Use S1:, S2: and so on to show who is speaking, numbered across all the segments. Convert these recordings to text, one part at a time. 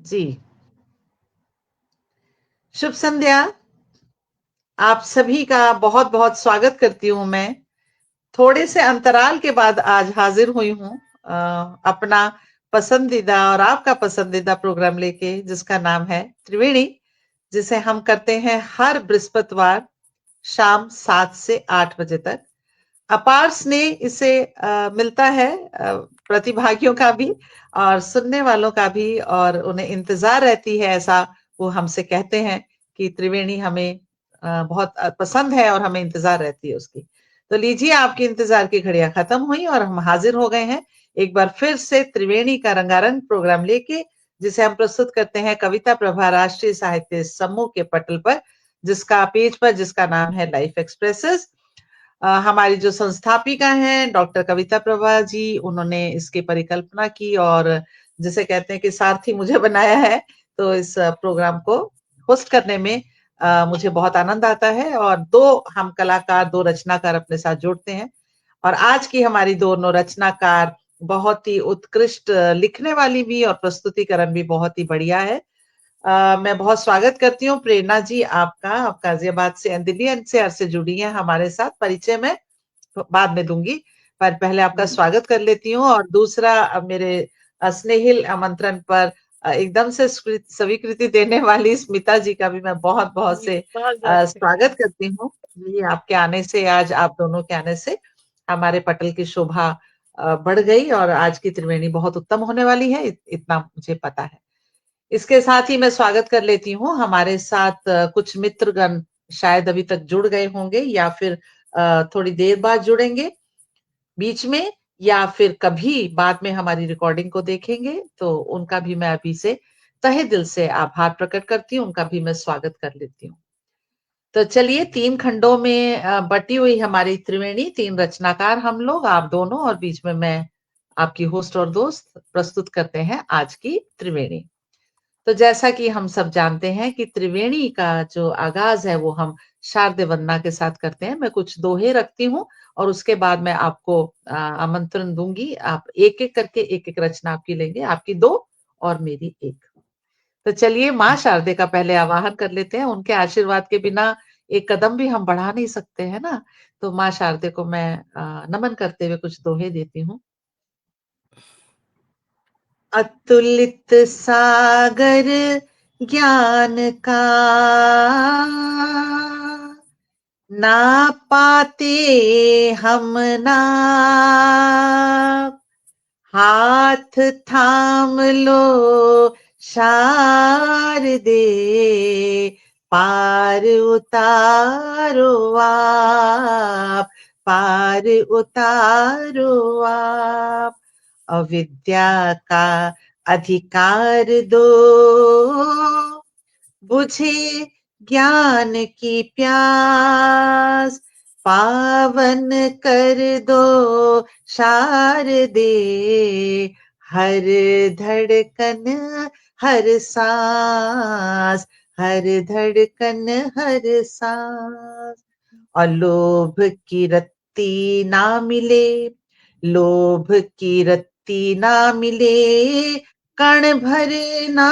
S1: जी, शुभ संध्या। आप सभी का बहुत-बहुत स्वागत करती हूँ मैं। थोड़े से अंतराल के बाद आज हाजिर हुई हूँ अपना पसंदीदा और आपका पसंदीदा प्रोग्राम लेके, जिसका नाम है त्रिवेणी, जिसे हम करते हैं हर बृहस्पतिवार शाम 7 से 8 बजे तक। अपार स्नेह इसे मिलता है प्रतिभागियों का भी और सुनने वालों का भी, और उन्हें इंतजार रहती है, ऐसा वो हमसे कहते हैं कि त्रिवेणी हमें बहुत पसंद है और हमें इंतजार रहती है उसकी। तो लीजिए, आपके इंतजार की घड़ियां खत्म हुई और हम हाजिर हो गए हैं एक बार फिर से त्रिवेणी का रंगारंग प्रोग्राम लेके, जिसे हम प्रस्तुत करते हैं कविता प्रभा राष्ट्रीय साहित्य समूह के पटल पर, जिसका पेज पर जिसका नाम है लाइफ एक्सप्रेसेस। हमारी जो संस्थापिका हैं डॉक्टर कविता प्रभा जी, उन्होंने इसकी परिकल्पना की और जिसे कहते हैं कि सारथी मुझे बनाया है। तो इस प्रोग्राम को होस्ट करने में मुझे बहुत आनंद आता है, और दो हम कलाकार, दो रचनाकार अपने साथ जोड़ते हैं। और आज की हमारी दोनों रचनाकार बहुत ही उत्कृष्ट लिखने वाली भी और प्रस्तुतिकरण भी बहुत ही बढ़िया है। मैं बहुत स्वागत करती हूँ प्रेरणा जी आपका। आप गाजियाबाद से, दिल्ली एनसीआर से जुड़ी हैं हमारे साथ। परिचय में बाद में दूंगी, पर पहले आपका स्वागत कर लेती हूँ। और दूसरा, मेरे स्नेहिल आमंत्रण पर एकदम से स्वीकृति देने वाली स्मिता जी का भी मैं बहुत बहुत से स्वागत करती हूँ। ये आपके आने से, आज आप दोनों के आने से हमारे पटल की शोभा बढ़ गई और आज की त्रिवेणी बहुत उत्तम होने वाली है, इतना मुझे पता है। इसके साथ ही मैं स्वागत कर लेती हूँ हमारे साथ कुछ मित्रगण शायद अभी तक जुड़ गए होंगे, या फिर थोड़ी देर बाद जुड़ेंगे बीच में, या फिर कभी बाद में हमारी रिकॉर्डिंग को देखेंगे। तो उनका भी मैं अभी से तहे दिल से आभार प्रकट करती हूँ, उनका भी मैं स्वागत कर लेती हूँ। तो चलिए, 3 खंडों में बटी हुई हमारी त्रिवेणी, 3 रचनाकार हम लोग, आप दोनों, और बीच में मैं आपकी होस्ट और दोस्त, प्रस्तुत करते हैं आज की त्रिवेणी। तो जैसा कि हम सब जानते हैं कि त्रिवेणी का जो आगाज है वो हम शारदीय वंदना के साथ करते हैं। मैं कुछ दोहे रखती हूँ और उसके बाद मैं आपको आमंत्रण दूंगी। आप एक एक करके एक एक रचना आपकी लेंगे, आपकी 2 और मेरी 1। तो चलिए, माँ शारदे का पहले आवाहन कर लेते हैं। उनके आशीर्वाद के बिना एक कदम भी हम बढ़ा नहीं सकते हैं ना। तो माँ शारदे को मैं नमन करते हुए कुछ दोहे देती हूँ। अतुलित सागर ज्ञान का, ना पाते हम नाप। हाथ थाम लो शारदे, पार उतारो आप, पार उतारो आप। अविद्या का अधिकार दो, बुझे ज्ञान की प्यास। पावन कर दो शारदे, हर धड़कन हर सांस, हर धड़कन हर सांस। और लोभ की रत्ती ना मिले, लोभ की रत्ती ना मिले, कण भरे ना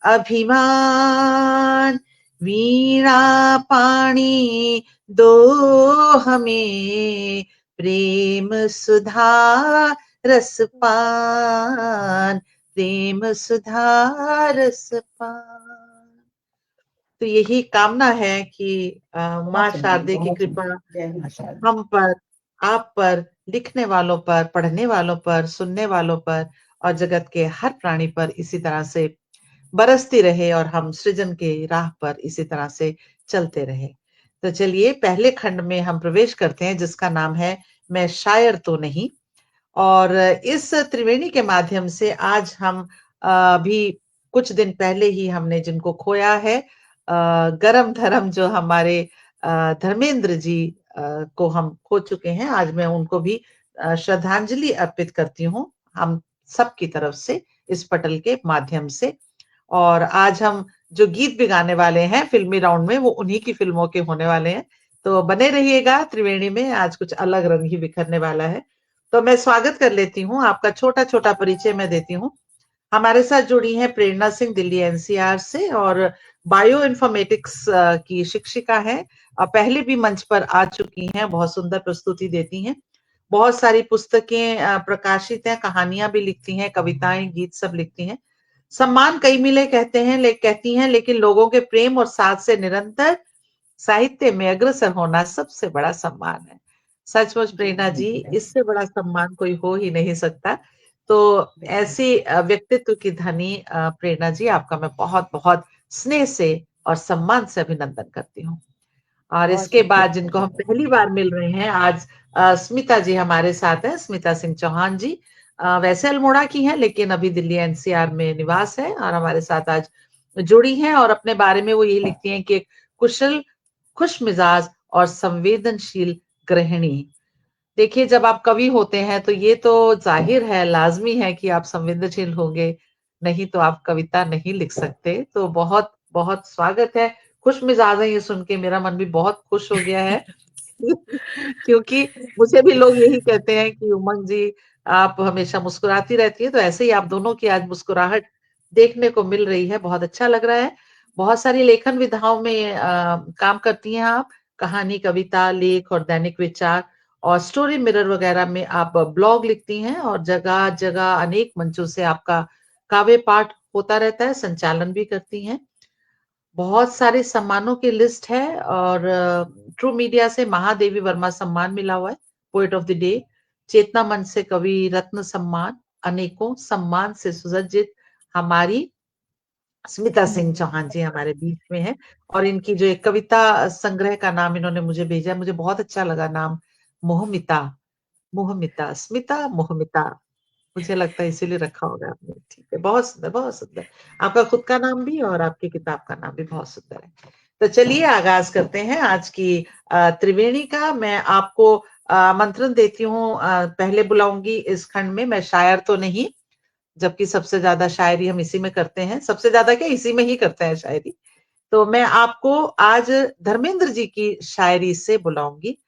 S1: अभिमान। वीणा पाणी दो हमें, प्रेम सुधा रसपान, प्रेम सुधा रसपान। तो यही कामना है कि माँ शारदे की कृपा हम पर, आप पर, लिखने वालों पर, पढ़ने वालों पर, सुनने वालों पर और जगत के हर प्राणी पर इसी तरह से बरसती रहे, और हम सृजन के राह पर इसी तरह से चलते रहे। तो चलिए, पहले खंड में हम प्रवेश करते हैं, जिसका नाम है मैं शायर तो नहीं। और इस त्रिवेणी के माध्यम से आज हम अभी कुछ दिन पहले ही हमने जिनको खोया है, गरम धर्म जो हमारे धर्मेंद्र जी को हम खो चुके हैं। आज मैं उनको भी श्रद्धांजलि अर्पित करती हूँ हम सबकी तरफ से, इस पटल के माध्यम से। और आज हम जो गीत भी गाने वाले हैं फिल्मी राउंड में, वो उन्हीं की फिल्मों के होने वाले हैं। तो बने रहिएगा त्रिवेणी में, आज कुछ अलग रंग ही बिखरने वाला है। तो मैं स्वागत कर लेती हूँ, आपका छोटा छोटा परिचय मैं देती हूँ। हमारे साथ जुड़ी हैं प्रेरणा सिंह दिल्ली एनसीआर से, और बायो इन्फॉर्मेटिक्स की शिक्षिका है। पहले भी मंच पर आ चुकी हैं, बहुत सुंदर प्रस्तुति देती हैं। बहुत सारी पुस्तकें प्रकाशित हैं, कहानियां भी लिखती हैं, कविताएं, गीत सब लिखती हैं। सम्मान कई मिले कहती हैं, लेकिन लोगों के प्रेम और साथ से निरंतर साहित्य में अग्रसर होना सबसे बड़ा सम्मान है। सचमुच प्रेरणा जी, इससे बड़ा सम्मान कोई हो ही नहीं सकता। तो ऐसी व्यक्तित्व की धनी प्रेरणा जी, आपका मैं बहुत बहुत स्नेह से और सम्मान से अभिनंदन करती हूँ। और
S2: बहुत
S1: इसके
S2: शुक्रिया।
S1: बाद जिनको हम पहली बार मिल रहे हैं आज, स्मिता जी हमारे साथ है, स्मिता सिंह चौहान जी। वैसे अल्मोड़ा की हैं, लेकिन अभी दिल्ली एनसीआर में निवास है और हमारे साथ आज जुड़ी हैं। और अपने बारे में वो यही लिखती हैं कि एक कुशल, खुश मिजाज और संवेदनशील गृहिणी। देखिए, जब आप कवि होते हैं तो ये तो जाहिर है, लाजमी है कि आप संवेदनशील होंगे, नहीं तो आप कविता नहीं लिख सकते। तो बहुत बहुत स्वागत है। खुश मिजाज है, ये सुन के मेरा मन भी बहुत खुश हो गया है। क्योंकि मुझे भी लोग यही कहते हैं कि उमंग जी, आप हमेशा मुस्कुराती रहती है, तो ऐसे ही आप दोनों की आज मुस्कुराहट देखने को मिल रही है, बहुत अच्छा लग रहा है। बहुत सारी लेखन विधाओं में काम करती हैं आप, कहानी, कविता, लेख और दैनिक विचार और स्टोरी मिरर वगैरह में आप ब्लॉग लिखती हैं, और जगह जगह अनेक मंचों से आपका काव्य पाठ होता रहता है, संचालन भी करती हैं। बहुत सारे सम्मानों की लिस्ट है, और ट्रू मीडिया से महादेवी वर्मा सम्मान मिला हुआ है, पोएट ऑफ द डे, चेतना मंच से कवि रत्न सम्मान, अनेकों सम्मान से सुसज्जित हमारी स्मिता सिंह चौहान जी हमारे बीच में है। और इनकी जो एक कविता संग्रह का नाम इन्होंने मुझे भेजा, मुझे बहुत अच्छा लगा नाम, मोहमिता। मोहमिता, स्मिता मोहमिता, मुझे लगता है इसीलिए रखा होगा आपने। ठीक है, बहुत सुंदर, बहुत सुंदर। आपका खुद का नाम भी और आपकी किताब का नाम भी बहुत सुंदर है। तो चलिए आगाज करते हैं आज की त्रिवेणी का। मैं आपको आमंत्रण देती हूँ, पहले बुलाऊंगी इस खंड में। मैं शायर तो नहीं, जबकि सबसे ज्यादा शायरी हम इसी में करते हैं, सबसे ज्यादा क्या, इसी में ही करते हैं शायरी। तो मैं आपको आज धर्मेंद्र जी की शायरी से बुलाऊंगी।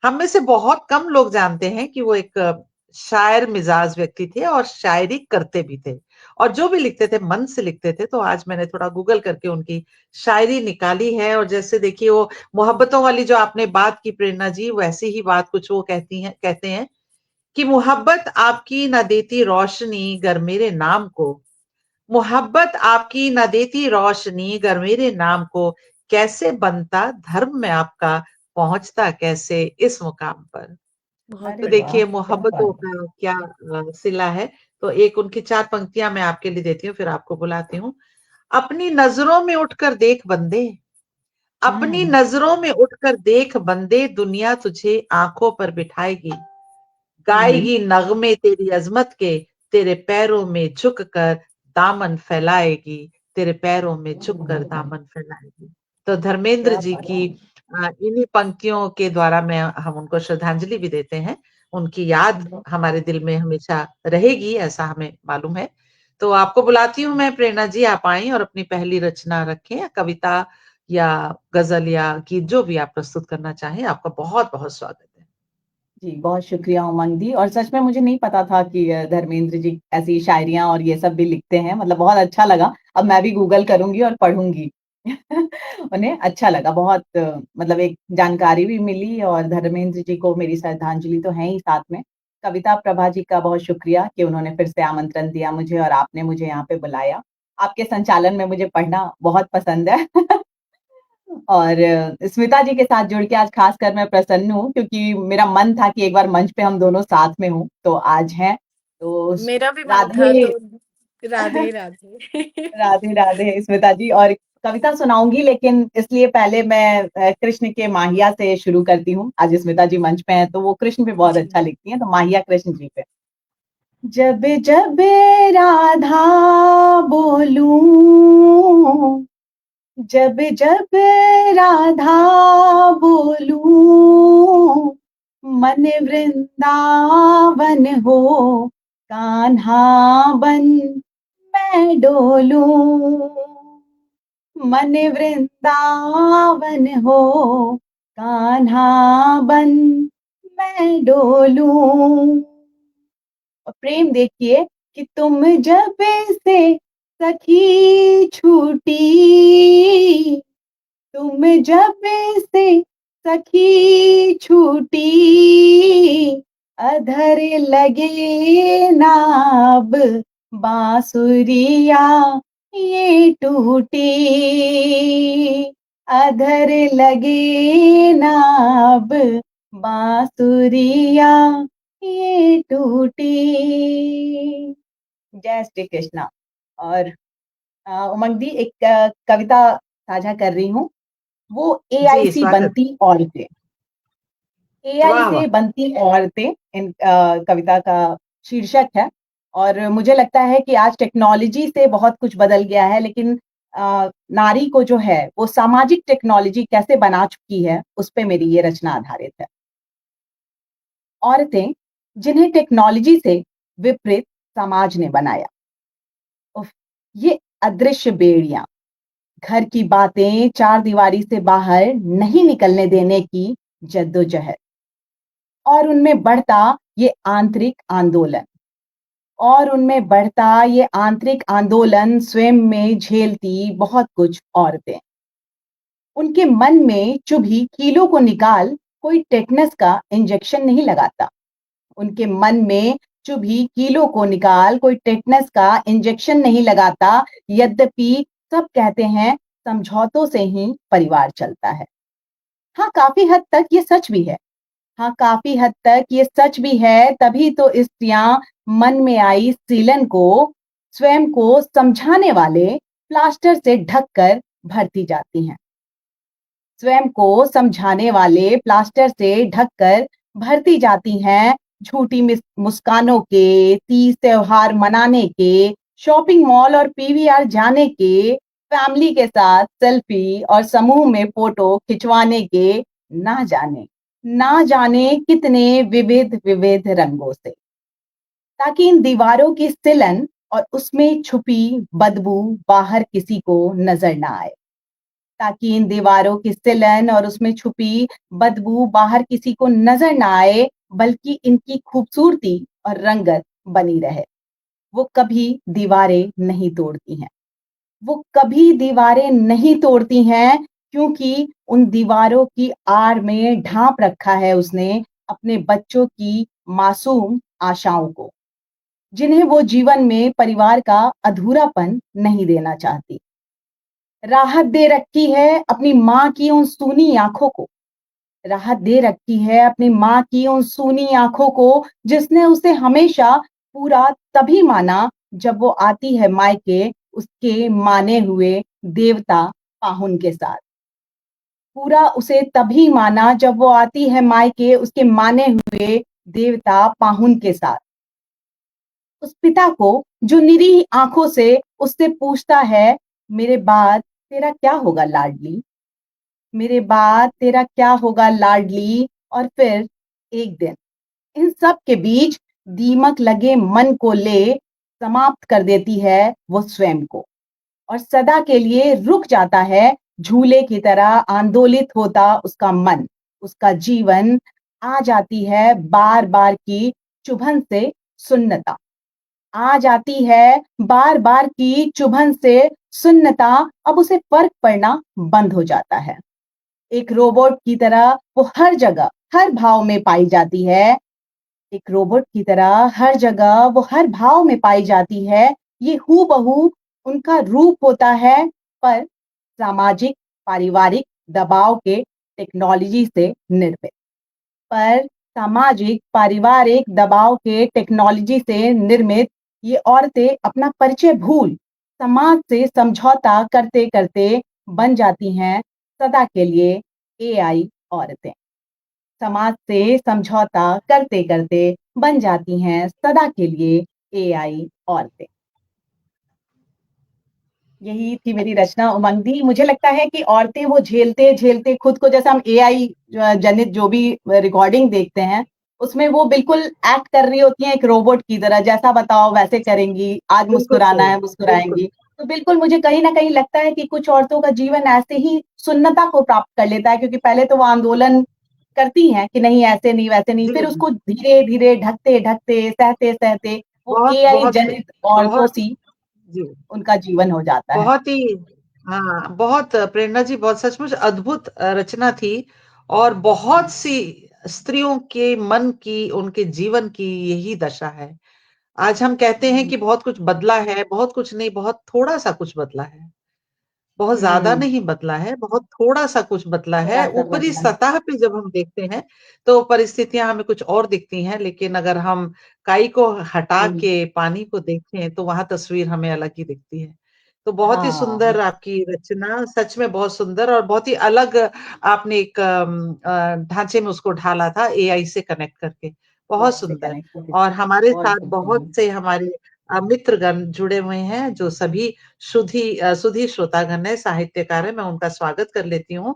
S1: हम में से बहुत कम लोग जानते हैं कि वो एक शायर मिजाज व्यक्ति थे और शायरी करते भी थे, और जो भी लिखते थे मन से लिखते थे। तो आज मैंने थोड़ा गूगल करके उनकी शायरी निकाली है। और जैसे देखिए, वो मोहब्बतों वाली जो आपने बात की प्रेरणा जी, वैसी ही बात कुछ वो कहते हैं कि मोहब्बत आपकी न देती रोशनी गर मेरे नाम को, मोहब्बत आपकी न देती रोशनी गर मेरे नाम को, कैसे बनता धर्म में आपका, पहुंचता कैसे इस मुकाम पर।
S2: बहुत
S1: तो
S2: बढ़िया।
S1: देखिए, मोहब्बतों का क्या सिला है। तो एक उनकी चार पंक्तियां मैं आपके लिए देती हूँ, फिर आपको बुलाती हूँ। अपनी नजरों में उठकर देख बंदे, अपनी
S2: हम्म।
S1: नजरों में उठकर देख बंदे, दुनिया तुझे आंखों पर बिठाएगी,
S2: हम्म।
S1: गाएगी नगमे तेरी अजमत के, तेरे पैरों में झुककर दामन फैलाएगी, तेरे पैरों में झुककर दामन फैलाएगी। तो धर्मेंद्र
S2: क्या
S1: जी
S2: बात
S1: की
S2: है।
S1: इन्हीं पंक्तियों के द्वारा मैं हम उनको श्रद्धांजलि भी देते हैं। उनकी याद हमारे दिल में हमेशा रहेगी, ऐसा हमें मालूम है। तो आपको बुलाती हूँ मैं प्रेरणा जी, आप आएं और अपनी पहली रचना रखें, कविता या गजल या गीत, जो भी आप प्रस्तुत करना चाहें। आपका बहुत बहुत स्वागत है।
S2: जी, बहुत शुक्रिया उमंग दी। और सच में मुझे नहीं पता था कि धर्मेंद्र जी ऐसी शायरियां और ये सब भी लिखते हैं। मतलब बहुत अच्छा लगा। अब मैं भी गूगल करूंगी और पढ़ूंगी। उन्हें अच्छा लगा बहुत, मतलब एक जानकारी भी मिली, और धर्मेंद्र जी को मेरी श्रद्धांजलि तो है ही साथ में। कविता प्रभा जी का बहुत शुक्रिया कि उन्होंने फिर से आमंत्रण दिया मुझे और आपने मुझे यहाँ पे बुलाया। आपके संचालन में मुझे पढ़ना बहुत पसंद है। और स्मिता जी के साथ जुड़ के आज खासकर मैं प्रसन्न हूँ, क्योंकि मेरा मन था कि एक बार मंच पे हम दोनों साथ में हों, तो आज हैं। तो
S3: मेरा भी मन था,
S2: राधे।
S3: तो राधे राधे।
S2: राधे राधे स्मिता जी। और कविता सुनाऊंगी, लेकिन इसलिए पहले मैं कृष्ण के माहिया से शुरू करती हूँ। आज स्मिता जी मंच पे हैं तो वो कृष्ण पे बहुत
S3: जी।
S2: अच्छा लिखती हैं, तो माहिया कृष्ण जी पे। जब जब राधा बोलूं, जब जब राधा बोलूं, मन वृंदावन हो, कान्हा बन मैं डोलूं, मन वृंदावन हो, कान्हा बन मैं डोलूं। और प्रेम देखिए कि तुम जब से सखी छूटी, तुम जब से सखी छूटी, अधर लगे नाब बांसुरिया ये टूटी, अधर लगे नाब बांसुरिया ये टूटी। जय श्री कृष्णा। और उमंग दी, एक कविता साझा कर रही हूँ। वो एआई
S1: जी,
S2: सी
S1: स्वागत।
S2: बनती औरतें, एआई
S1: वाह
S2: से
S1: वाह।
S2: बनती औरतें इन कविता का शीर्षक है। और मुझे लगता है कि आज टेक्नोलॉजी से बहुत कुछ बदल गया है, लेकिन नारी को जो है वो सामाजिक टेक्नोलॉजी कैसे बना चुकी है, उस पे मेरी ये रचना आधारित है। औरतें जिन्हें टेक्नोलॉजी से विपरीत समाज ने बनाया। उफ, ये अदृश्य बेड़ियां, घर की बातें चार दीवारी से बाहर नहीं निकलने देने की जद्दोजहद, और उनमें बढ़ता ये आंतरिक आंदोलन, और उनमें बढ़ता ये आंतरिक आंदोलन स्वयं में झेलती बहुत कुछ औरतें। उनके मन में चुभी कीलों को निकाल कोई टेटनस का इंजेक्शन नहीं लगाता। उनके मन में चुभी कीलों को निकाल कोई टेटनस का इंजेक्शन नहीं लगाता। यद्यपि सब कहते हैं समझौतों से ही परिवार चलता है। हाँ, काफी हद तक ये सच भी है। हाँ, काफी हद तक ये सच भी है। तभी तो स्त्रियां मन में आई सीलन को स्वयं को समझाने वाले प्लास्टर से ढककर भरती जाती हैं। स्वयं को समझाने वाले प्लास्टर से ढककर भरती जाती हैं। झूठी मुस्कानों के, तीज त्योहार मनाने के, शॉपिंग मॉल और पीवीआर जाने के, फैमिली के साथ सेल्फी और समूह में फोटो खिंचवाने के, ना जाने कितने विविध विविध रंगों से, ताकि इन दीवारों की सिलन और उसमें छुपी बदबू बाहर किसी को नजर ना आए, ताकि इन दीवारों की सिलन और उसमें छुपी बदबू बाहर किसी को नजर ना आए, बल्कि इनकी खूबसूरती और रंगत बनी रहे। वो कभी दीवारें नहीं तोड़ती हैं। वो कभी दीवारें नहीं तोड़ती हैं, क्योंकि उन दीवारों की आड़ में ढांप रखा है उसने अपने बच्चों की मासूम आशाओं को, जिन्हें वो जीवन में परिवार का अधूरापन नहीं देना चाहती। राहत दे रखी है अपनी माँ की उन सूनी आंखों को, राहत दे रखी है अपनी माँ की उन सूनी आंखों को, जिसने उसे हमेशा पूरा तभी माना जब वो आती है मायके उसके माने हुए देवता पाहुन के साथ। पूरा उसे तभी माना जब वो आती है मायके उसके माने हुए देवता पाहुन के साथ। उस पिता को जो निरीह आंखों से उससे पूछता है, मेरे बाद तेरा क्या होगा लाडली, मेरे बाद तेरा क्या होगा लाडली। और फिर एक दिन इन सब के बीच दीमक लगे मन को ले समाप्त कर देती है वो स्वयं को, और सदा के लिए रुक जाता है झूले की तरह आंदोलित होता उसका मन, उसका जीवन। आ जाती है बार बार की चुभन से सुन्नता, आ जाती है बार बार की चुभन से सुन्नता। अब उसे फर्क पड़ना बंद हो जाता है। एक रोबोट की तरह वो हर जगह हर भाव में पाई जाती है। एक रोबोट की तरह हर जगह वो हर भाव में पाई जाती है। ये हूबहू उनका रूप होता है, पर सामाजिक पारिवारिक दबाव के टेक्नोलॉजी से निर्मित, पर सामाजिक पारिवारिक दबाव के टेक्नोलॉजी से निर्मित ये औरतें अपना परिचय भूल समाज से समझौता करते करते बन जाती हैं सदा के लिए एआई औरतें। समाज से समझौता करते करते बन जाती हैं सदा के लिए एआई औरतें। यही थी मेरी रचना उमंग दी। मुझे लगता है कि औरतें वो झेलते झेलते खुद को, जैसे हम एआई जनित जो भी रिकॉर्डिंग देखते हैं उसमें वो बिल्कुल एक्ट कर रही होती हैं एक रोबोट की तरह, जैसा बताओ वैसे करेंगी, आज
S1: बिल्कुल
S2: मुस्कुराना
S1: सही,
S2: है
S1: बिल्कुल।
S2: मुस्कुराएंगी। तो बिल्कुल मुझे कहीं ना कहीं लगता है कि कुछ औरतों का जीवन ऐसे ही सुन्नता को प्राप्त कर लेता है, क्योंकि पहले तो वो आंदोलन करती हैं कि नहीं ऐसे नहीं वैसे नहीं,
S1: जी,
S2: फिर
S1: जी।
S2: उसको धीरे धीरे ढकते ढकते सहते सहते वो
S1: बहुत
S2: एआई
S1: बहुत
S2: जनित औरतों
S1: बहुत
S2: सी
S1: जी
S2: उनका जीवन हो जाता है।
S1: बहुत ही हाँ, बहुत प्रेरणा जी, बहुत सचमुच अद्भुत रचना थी। और बहुत सी स्त्रियों के मन की, उनके जीवन की यही दशा है। आज हम कहते हैं कि बहुत कुछ बदला है, बहुत कुछ नहीं, बहुत थोड़ा सा कुछ बदला है। बहुत ज्यादा
S2: हम्म,
S1: नहीं बदला है, बहुत थोड़ा सा कुछ बदला है।
S2: थोड़ा सा
S1: ऊपरी
S2: बदला है।
S1: सतह पे जब हम देखते हैं तो परिस्थितियां हमें कुछ और दिखती हैं, लेकिन अगर हम काई को हटा
S2: हम्म,
S1: के पानी को देखें तो वहां तस्वीर हमें अलग ही दिखती है। तो बहुत ही
S2: हाँ,
S1: सुंदर आपकी रचना, सच में बहुत सुंदर और बहुत ही अलग। आपने एक ढांचे में उसको ढाला था एआई से कनेक्ट करके, बहुत
S2: एआई से
S1: सुंदर।
S2: कनेक्ट करके
S1: और हमारे
S2: बहुत
S1: साथ बहुत से हमारे मित्रगण जुड़े हुए हैं जो सभी सुधी श्रोतागण है, साहित्यकार है। मैं उनका स्वागत कर लेती हूँ।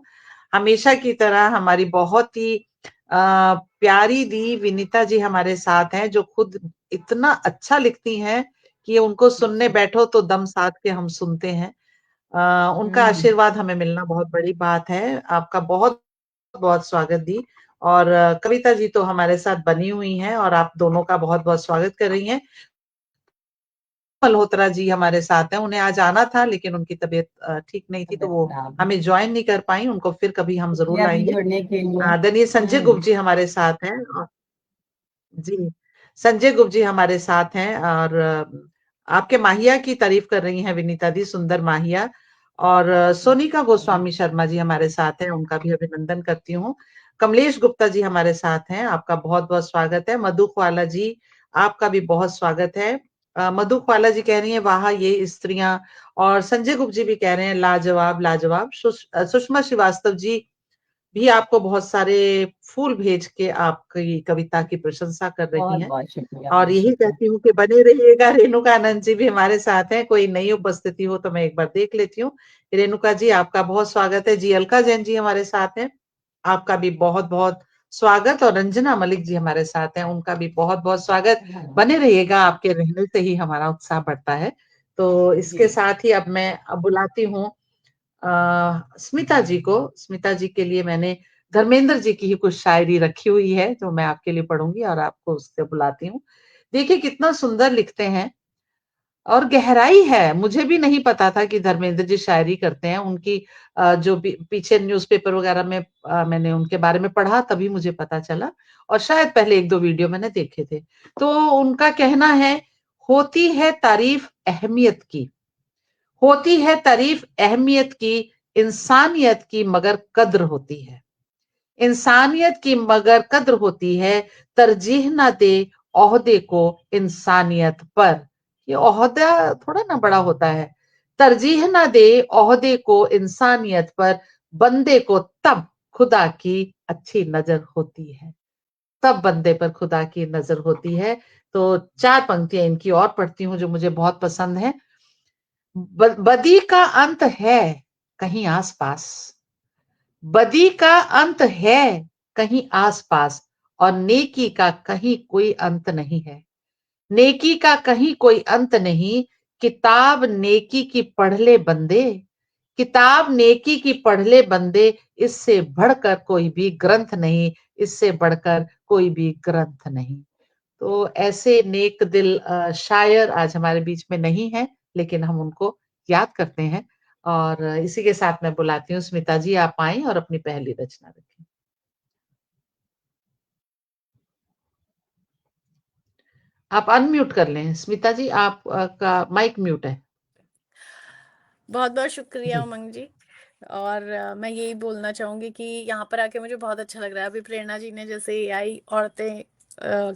S1: हमेशा की तरह हमारी बहुत ही प्यारी दी विनीता जी हमारे साथ हैं, जो खुद इतना अच्छा लिखती हैं कि उनको सुनने बैठो तो दम साध के हम सुनते हैं। उनका
S2: हम्म,
S1: आशीर्वाद हमें मिलना बहुत बड़ी बात है। आपका बहुत बहुत स्वागत दी। और कविता जी तो हमारे साथ बनी हुई हैं और आप दोनों का बहुत बहुत स्वागत कर रही हैं। मल्होत्रा जी हमारे साथ हैं, उन्हें आज आना था लेकिन उनकी तबीयत ठीक नहीं थी, तो
S2: तबीयत
S1: वो
S2: खराब है।
S1: हमें ज्वाइन नहीं कर पाई। उनको फिर कभी हम जरूर
S2: शुक्रिया दी
S1: लाएंगे।
S2: जुड़ने के लिए।
S1: आदरणीय संजय गुप्त जी हमारे साथ हैं। जी, संजय गुप्त जी हमारे साथ हैं। और आपके माहिया की तारीफ कर रही हैं विनीता दी, सुंदर माहिया। और सोनिका गोस्वामी शर्मा जी हमारे साथ हैं, उनका भी अभिनंदन करती हूँ। कमलेश गुप्ता जी हमारे साथ हैं, आपका बहुत बहुत स्वागत है। मधु ख्वाला जी, आपका भी बहुत स्वागत है। मधु ख्वाला जी कह रही हैं वाह ये स्त्रियां। और संजय गुप्त जी भी कह रहे हैं लाजवाब लाजवाब। सुषमा श्रीवास्तव जी भी आपको बहुत सारे फूल भेज के आपकी कविता की प्रशंसा कर रही
S2: बहुत
S1: हैं।
S2: बहुत शुक्रिया,
S1: और
S2: बहुत
S1: यही
S2: शुक्रिया।
S1: कहती हूँ कि बने रहिएगा। रेणुका आनंद जी भी हमारे साथ हैं, कोई नई उपस्थिति हो तो मैं एक बार देख लेती हूँ। रेणुका जी आपका बहुत स्वागत है। जी अलका जैन जी हमारे साथ हैं, आपका भी बहुत बहुत स्वागत। और रंजना मलिक जी हमारे साथ हैं, उनका भी बहुत बहुत स्वागत। बने रहिएगा, आपके रहने से ही हमारा उत्साह बढ़ता है। तो इसके
S2: जी,
S1: साथ ही अब मैं बुलाती हूँ स्मिता जी को। स्मिता जी के लिए मैंने धर्मेंद्र जी की ही कुछ शायरी रखी हुई है जो मैं आपके लिए पढ़ूंगी और आपको उससे बुलाती हूँ। देखिए कितना सुंदर लिखते हैं और गहराई है। मुझे भी नहीं पता था कि धर्मेंद्र जी शायरी करते हैं। उनकी जो पीछे न्यूज़पेपर वगैरह में मैंने उनके बारे में पढ़ा, तभी मुझे पता चला। और शायद पहले एक दो वीडियो मैंने देखे थे। तो उनका कहना है, होती है तारीफ अहमियत की, होती है तारीफ अहमियत की, इंसानियत की मगर कद्र होती है। इंसानियत की मगर कद्र होती है, तरजीह ना दे ओहदे को इंसानियत पर। ये ओहदा थोड़ा ना बड़ा होता है। तरजीह ना दे ओहदे को इंसानियत पर, बंदे को तब खुदा की अच्छी नजर होती है। तब बंदे पर खुदा की नजर होती है। तो चार पंक्तियां इनकी और पढ़ती हूँ जो मुझे बहुत पसंद है। बदी का अंत है कहीं आसपास, बदी का अंत है कहीं आसपास, और नेकी का कहीं कोई अंत नहीं है। नेकी का कहीं कोई अंत नहीं, किताब नेकी की पढ़ ले बंदे, किताब नेकी की पढ़ ले बंदे, इससे बढ़कर कोई भी ग्रंथ नहीं, इससे बढ़कर कोई भी ग्रंथ नहीं। तो ऐसे नेक दिल शायर आज हमारे बीच में नहीं है, लेकिन हम उनको याद करते हैं। और इसी के साथ मैं बुलाती हूँ स्मिता जी, आप आए और अपनी पहली रचना रखें। आप अनम्यूट कर लें स्मिता जी, आप का माइक म्यूट है।
S3: बहुत बहुत शुक्रिया
S1: जी
S3: उमंग जी। और मैं यही बोलना चाहूंगी कि यहाँ पर आके मुझे बहुत अच्छा लग रहा है। अभी प्रेरणा जी ने जैसे एआई औरतें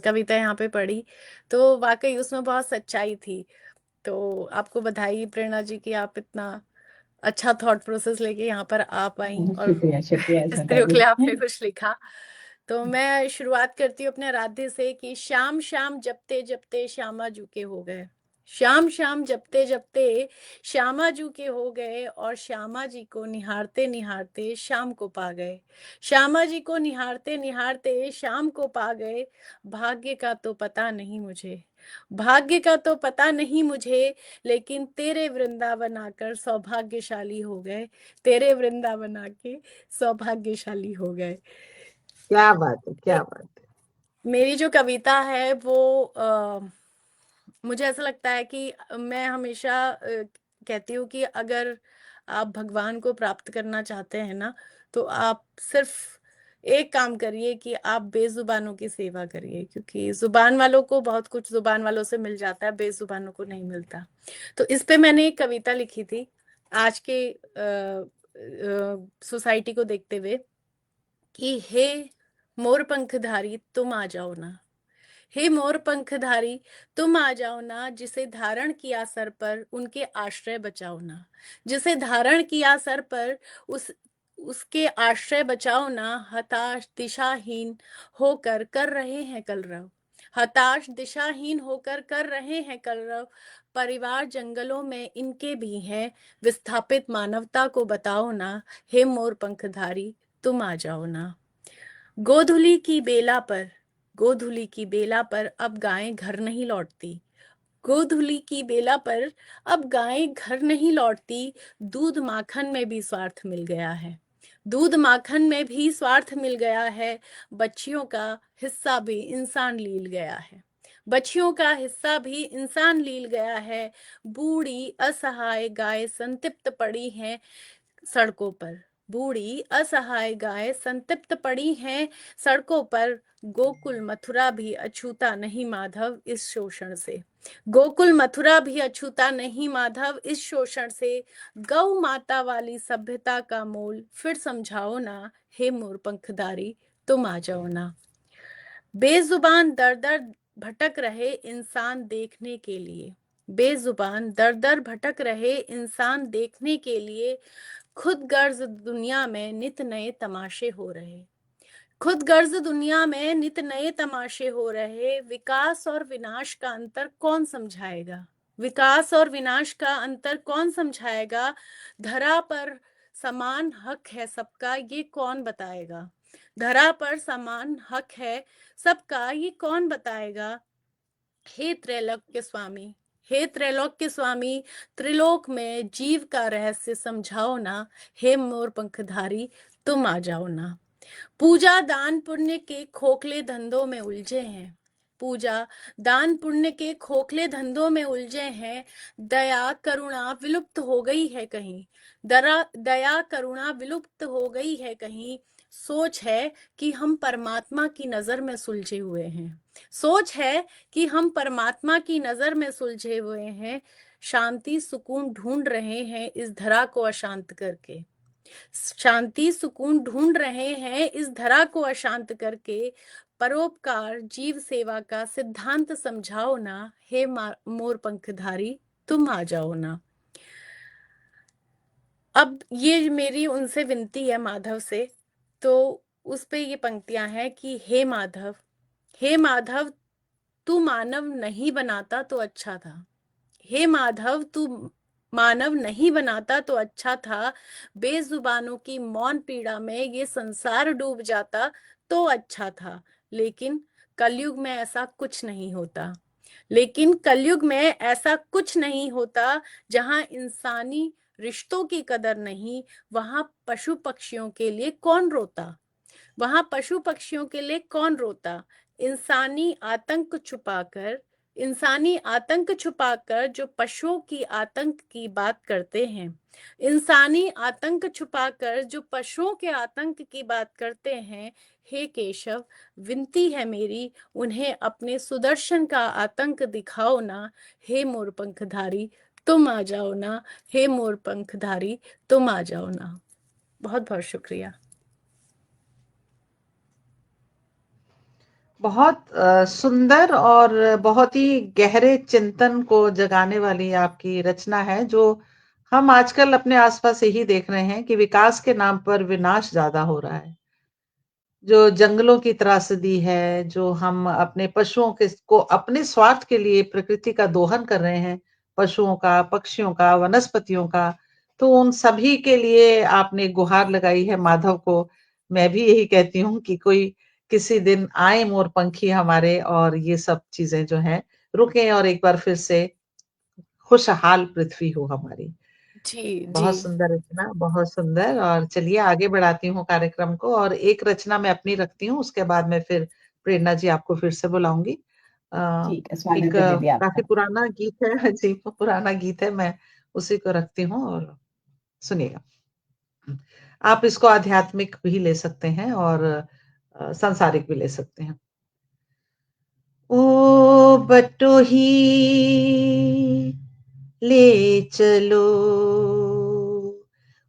S3: कविता यहाँ पे पढ़ी, तो वाकई उसमें बहुत सच्चाई थी। तो आपको बधाई प्रेरणा जी की आप इतना अच्छा थॉट प्रोसेस लेके यहाँ पर आ पाई और
S2: शुक्रिया, शुक्रिया सदा
S3: स्त्रियों के
S2: जी।
S3: लिए आपने कुछ लिखा। तो मैं शुरुआत करती हूँ अपने राधे से कि शाम शाम जपते जपते श्यामा जू के हो गए। शाम शाम जपते जपते श्यामा जू के हो गए, और श्यामा जी को निहारते निहारते शाम को पा गए। श्यामा जी को निहारते निहारते शाम को पा गए। भाग्य का तो पता नहीं मुझे, भाग्य का तो पता नहीं मुझे, लेकिन तेरे वृंदावन आकर सौभाग्यशाली हो गए। तेरे वृंदावन आके सौभाग्यशाली हो गए।
S1: क्या बात है, क्या
S3: ए-
S1: बात है।
S3: मेरी जो कविता है वो मुझे ऐसा लगता है कि मैं हमेशा कहती हूँ कि अगर आप भगवान को प्राप्त करना चाहते हैं ना, तो आप सिर्फ एक काम करिए कि आप बेजुबानों की सेवा करिए, क्योंकि जुबान वालों को बहुत कुछ जुबान वालों से मिल जाता है, बेजुबानों को नहीं मिलता। तो इस पे मैंने एक कविता लिखी थी आज के सोसाइटी को देखते हुए कि हे मोर पंखधारी तुम आ जाओ ना, हे मोर पंखधारी तुम आ जाओ ना, जिसे धारण किया सर पर उनके आश्रय बचाओ ना, जिसे धारण किया सर पर उसके आश्रय बचाओ ना। हताश दिशाहीन होकर कर रहे हैं कलरव, हताश दिशाहीन होकर कर रहे हैं कलरव, परिवार जंगलों में इनके भी हैं, विस्थापित मानवता को बताओ ना, हे मोर पंखधारी तुम आ जाओ ना। गोधुली की बेला पर, गोधुली की बेला पर अब गायें घर नहीं लौटती, गोधुली की बेला पर अब गायें घर नहीं लौटती, दूध माखन में भी स्वार्थ मिल गया है, दूध माखन में भी स्वार्थ मिल गया है, बच्चियों का हिस्सा भी इंसान लील गया है, बच्चियों का हिस्सा भी इंसान लील गया है, बूढ़ी असहाय गाय संतप्त पड़ी हैं सड़कों पर, बूढ़ी असहाय गाय संतप्त पड़ी हैं सड़कों पर, गोकुल मथुरा भी अछूता नहीं माधव इस शोषण से, गोकुल मथुरा भी अछूता नहीं माधव इस शोषण से, गौ माता वाली सभ्यता का मोल फिर समझाओ ना, हे मोर पंखधारी तुम आ जाओ ना। बेजुबान दर दर भटक रहे इंसान देखने के लिए, बेजुबान दर दर भटक रहे इंसान देखने के लिए, खुद गर्ज दुनिया में नित नए तमाशे हो रहे, खुद गर्ज दुनिया में नित नए तमाशे हो रहे, विकास और विनाश का अंतर कौन समझाएगा, विकास और विनाश का अंतर कौन समझाएगा, धरा पर समान हक है सबका ये कौन बताएगा, धरा पर समान हक है सबका ये कौन बताएगा, हे त्रैलोक्य स्वामी, हे त्रैलोक्य स्वामी त्रिलोक में जीव का रहस्य समझाओ ना, हे मोर पंखधारी तुम आ जाओ ना। पूजा दान पुण्य के खोखले धंधों में उलझे हैं, पूजा दान पुण्य के खोखले धंधों में उलझे हैं, दया करुणा विलुप्त हो गई है कहीं, दया करुणा विलुप्त हो गई है कहीं, सोच है कि हम परमात्मा की नजर में सुलझे हुए हैं, सोच है कि हम परमात्मा की नजर में सुलझे हुए हैं, शांति सुकून ढूंढ रहे हैं इस धरा को अशांत करके, शांति सुकून ढूंढ रहे हैं इस धरा को अशांत करके, परोपकार जीव सेवा का सिद्धांत समझाओ ना, हे मोर पंखधारी तुम आ जाओ ना। अब ये मेरी उनसे विनती है माधव से, तो उस पे ये पंक्तियां हैं कि हे माधव, हे माधव तू मानव नहीं बनाता तो अच्छा था, हे माधव तू मानव नहीं बनाता तो अच्छा था, बेजुबानों की मौन पीड़ा में ये संसार डूब जाता तो अच्छा था, लेकिन कलयुग में ऐसा कुछ नहीं होता, लेकिन कलयुग में ऐसा कुछ नहीं होता, जहां इंसानी रिश्तों की कदर नहीं, वहां पशु पक्षियों के लिए कौन रोता, वहां पशु पक्षियों के लिए कौन रोता, इंसानी आतंक छुपाकर, इंसानी आतंक छुपाकर जो पशुओं की आतंक की बात करते हैं, इंसानी आतंक छुपाकर जो पशुओं के आतंक की बात करते हैं, हे केशव विनती है मेरी उन्हें अपने सुदर्शन का आतंक दिखाओ ना, हे मोर पंखधारी तुम आ जाओ ना, हे मोर पंखधारी तुम आ जाओ ना। बहुत बहुत शुक्रिया।
S1: बहुत सुंदर और बहुत ही गहरे चिंतन को जगाने वाली आपकी रचना है, जो हम आजकल अपने आसपास यही देख रहे हैं कि विकास के नाम पर विनाश ज्यादा हो रहा है। जो जंगलों की त्रासदी है, जो हम अपने पशुओं को अपने स्वार्थ के लिए प्रकृति का दोहन कर रहे हैं, पशुओं का, पक्षियों का, वनस्पतियों का, तो उन सभी के लिए आपने गुहार लगाई है माधव को। मैं भी यही कहती हूँ कि कोई किसी दिन आए मोरपंखी हमारे और ये सब चीजें जो हैं रुकें और एक बार फिर से खुशहाल पृथ्वी हो हमारी।
S3: जी जी
S1: बहुत सुंदर रचना, बहुत सुंदर। और चलिए आगे बढ़ाती हूँ कार्यक्रम को, और एक रचना मैं अपनी रखती हूँ, उसके बाद मैं फिर प्रेरणा जी आपको फिर से बुलाऊंगी।
S2: ठीक है,
S1: एक
S2: स्वागत है दीदी
S1: काफी
S2: आपका।
S1: पुराना गीत है जी, पुराना गीत है, मैं उसी को रखती हूँ और सुनिएगा। आप इसको आध्यात्मिक भी ले सकते हैं और सांसारिक भी ले सकते हैं। ओ बटोही ले चलो,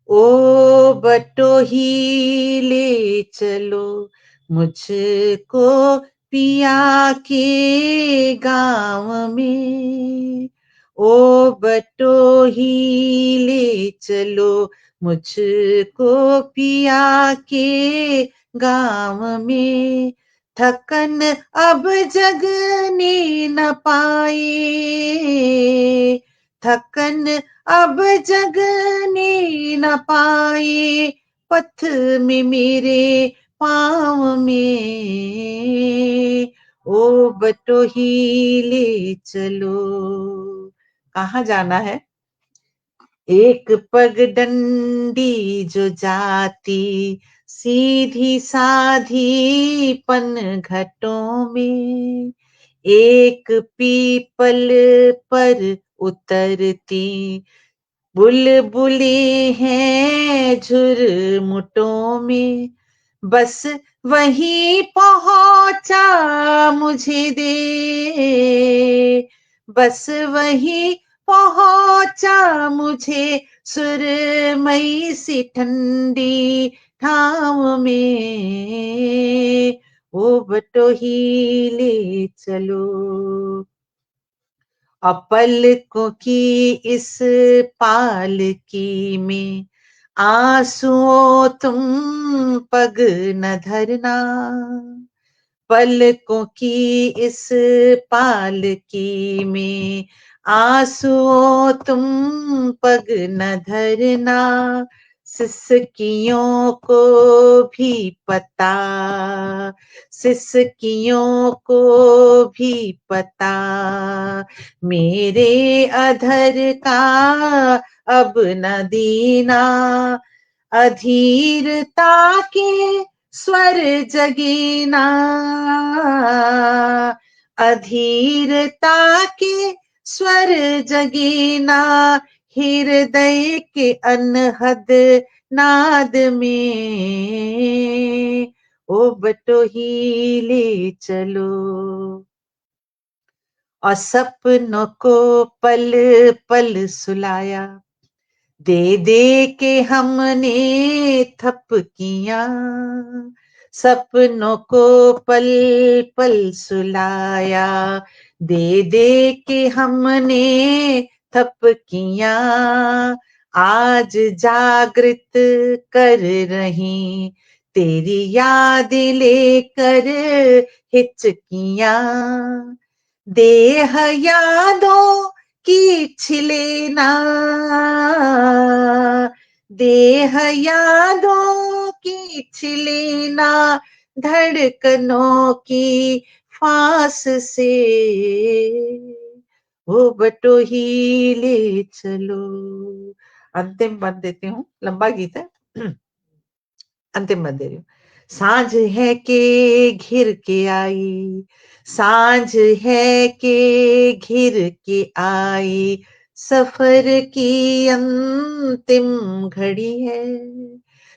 S1: ओ बटोही ले चलो, मुझको पिया के गाँव में। ओ बटोही ले चलो, मुझको पिया के गाँव में। थकन अब जगने न पाए, थकन अब जगने न पाए, पथ में मेरे पाँव में। ओ बटोही ले चलो। कहाँ जाना है? एक पगडंडी जो जाती सीधी साधी पनघटों में, एक पीपल पर उतरती बुलबुलें हैं झुरमुटों में। बस वहीं पहुंचा मुझे दे, बस वहीं पहुंचा मुझे सुरमई सी ठंडी ठाव में। ओ बटोही ले चलो। अब पलकों की इस पालकी में आंसुओं तुम पग न धरना, पलकों की इस पालकी में आंसुओं तुम पग न धरना। सिसकियों को भी पता, सिसकियों को भी पता, मेरे अधर का अब न दीना। अधीरता के स्वर जगीना, अधीरता के स्वर जगीना, हृदय के अनहद नाद में। ओ बटोही ले चलो। और सपनों को पल पल सुलाया, दे दे के हमने थपकियां। सपनों को पल पल सुलाया, दे दे के हमने थपकियां। आज जागृत कर रही तेरी याद लेकर हिचकियां। देह यादों की छिलेना, देह यादों की छिलेना, धड़कनों की फांस से। ओ बटोही ले चलो। अंतिम बंद देती हूँ, लंबा गीत है। अंतिम बंद दे रही हूँ। सांझ है के घिर के आई, सांझ है के घिर के आई, सफर की अंतिम घड़ी है।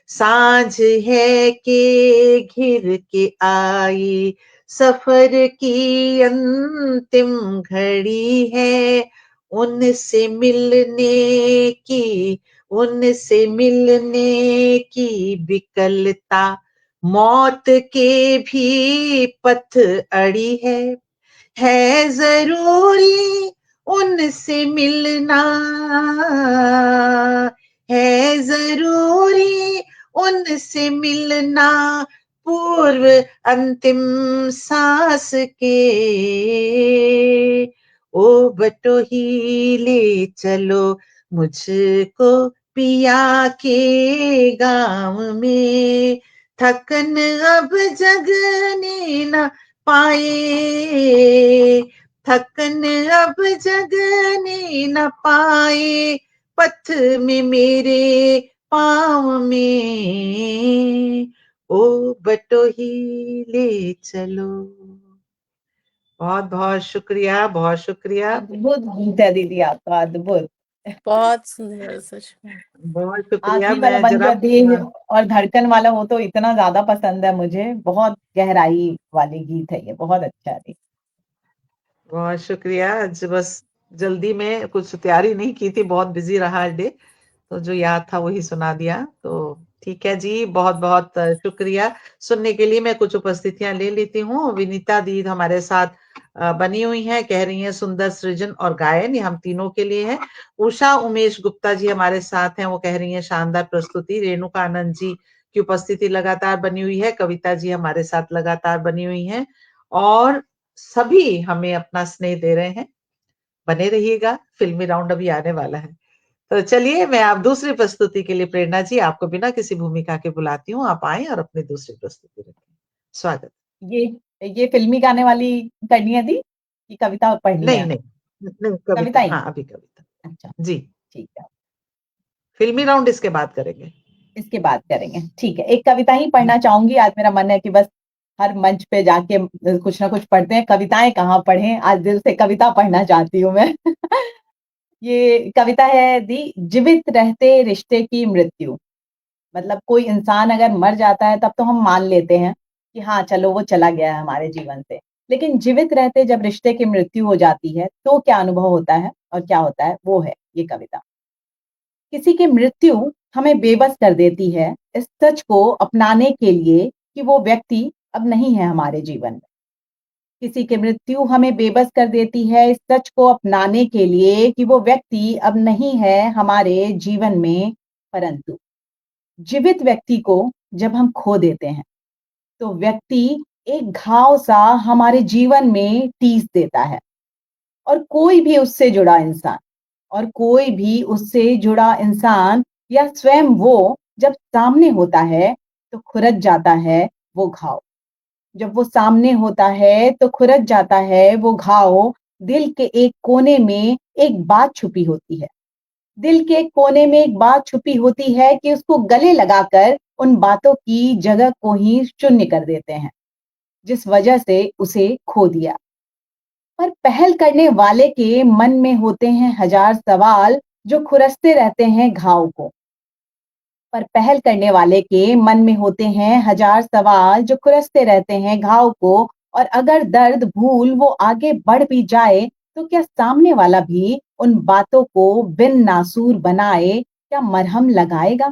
S1: सांझ है के घिर के आई, सफर की अंतिम घड़ी है। उनसे मिलने की, उनसे मिलने की विकलता मौत के भी पथ अड़ी है जरूरी उनसे मिलना, है जरूरी उनसे मिलना, पूर्व अंतिम सांस के। ओ बटोही ले चलो, मुझको पिया के गाँव में। थकन अब जगने न पाए, थकन अब जगने न पाए, पथ में मेरे पाँव में। ओ बटोही ले चलो। बहुत बहुत शुक्रिया, बहुत शुक्रिया।
S2: अद्भुत गीत है दीदी आपका, अद्भुत।
S3: बहुत सुंदर, सच में।
S1: बहुत शुक्रिया।
S2: आखिरी वाला
S1: मैं
S2: बन
S1: जरा
S2: गया देह और धड़कन वाला, वो तो इतना ज्यादा पसंद है मुझे, बहुत गहराई वाली गीत है ये, बहुत अच्छा है।
S1: बहुत शुक्रिया। आज बस जल्दी में कुछ तैयारी नहीं की थी, बहुत बिजी रहा डे, तो जो याद था वही सुना दिया। तो ठीक है जी, बहुत बहुत शुक्रिया सुनने के लिए। मैं कुछ उपस्थितियां ले लेती हूँ। विनीता दी हमारे साथ बनी हुई हैं, कह रही हैं सुंदर सृजन और गायन, ये हम तीनों के लिए है। उषा उमेश गुप्ता जी हमारे साथ हैं, वो कह रही हैं शानदार प्रस्तुति। रेणुका आनंद जी की उपस्थिति लगातार बनी हुई है। कविता जी हमारे साथ लगातार बनी हुई हैं, और सभी हमें अपना स्नेह दे रहे हैं। बने रहिएगा, फिल्मी राउंड अभी आने वाला है। तो चलिए, मैं आप दूसरी प्रस्तुति के लिए प्रेरणा जी आपको बिना किसी भूमिका के बुलाती हूँ। आप आए और अपनी दूसरी प्रस्तुति रखें। स्वागत।
S2: ये फिल्मी गाने वाली करनी है दी, कि कविता पढ़नी
S1: नहीं
S2: है?
S1: नहीं नहीं,
S2: कविता
S1: कविता,
S2: ही?
S1: हाँ अभी कविता।
S2: अच्छा,
S1: जी,
S2: ठीक है,
S1: फिल्मी राउंड इसके बाद करेंगे।
S2: इसके बाद करेंगे, ठीक है। एक कविता ही पढ़ना चाहूंगी आज, मेरा मन है कि बस हर मंच पे जाके कुछ ना कुछ पढ़ते हैं, कविताएं कहाँ पढ़ें, आज दिल से कविता पढ़ना चाहती हूँ मैं। ये कविता है दी, जीवित रहते रिश्ते की मृत्यु। मतलब कोई इंसान अगर मर जाता है तब तो हम मान लेते हैं कि हाँ चलो वो चला गया है हमारे जीवन से, लेकिन जीवित रहते जब रिश्ते की मृत्यु हो जाती है तो क्या अनुभव होता है और क्या होता है, वो है ये कविता। किसी की मृत्यु हमें बेबस कर देती है इस सच को अपनाने के लिए कि वो व्यक्ति अब नहीं है हमारे जीवन में। किसी की मृत्यु हमें बेबस कर देती है इस सच को अपनाने के लिए कि वो व्यक्ति अब नहीं है हमारे जीवन में, परंतु जीवित व्यक्ति को जब हम खो देते हैं तो व्यक्ति एक घाव सा हमारे जीवन में टीस देता है, और कोई भी उससे जुड़ा इंसान, या स्वयं वो जब सामने होता है तो खुरच जाता है वो घाव। जब वो सामने होता है तो खुरच जाता है वो घाव। दिल के एक कोने में एक बात छुपी होती है, दिल के कोने में एक बात छुपी होती है कि उसको गले लगाकर उन बातों की जगह को ही शून्य कर देते हैं जिस वजह से उसे खो दिया। पर पहल करने वाले के मन में होते हैं हजार सवाल जो खुरसते रहते हैं घाव को। पर पहल करने वाले के मन में होते हैं हजार सवाल जो खुरसते रहते हैं घाव को, और अगर दर्द भूल वो आगे बढ़ भी जाए तो क्या सामने वाला भी उन बातों को बिन नासूर बनाए क्या मरहम लगाएगा?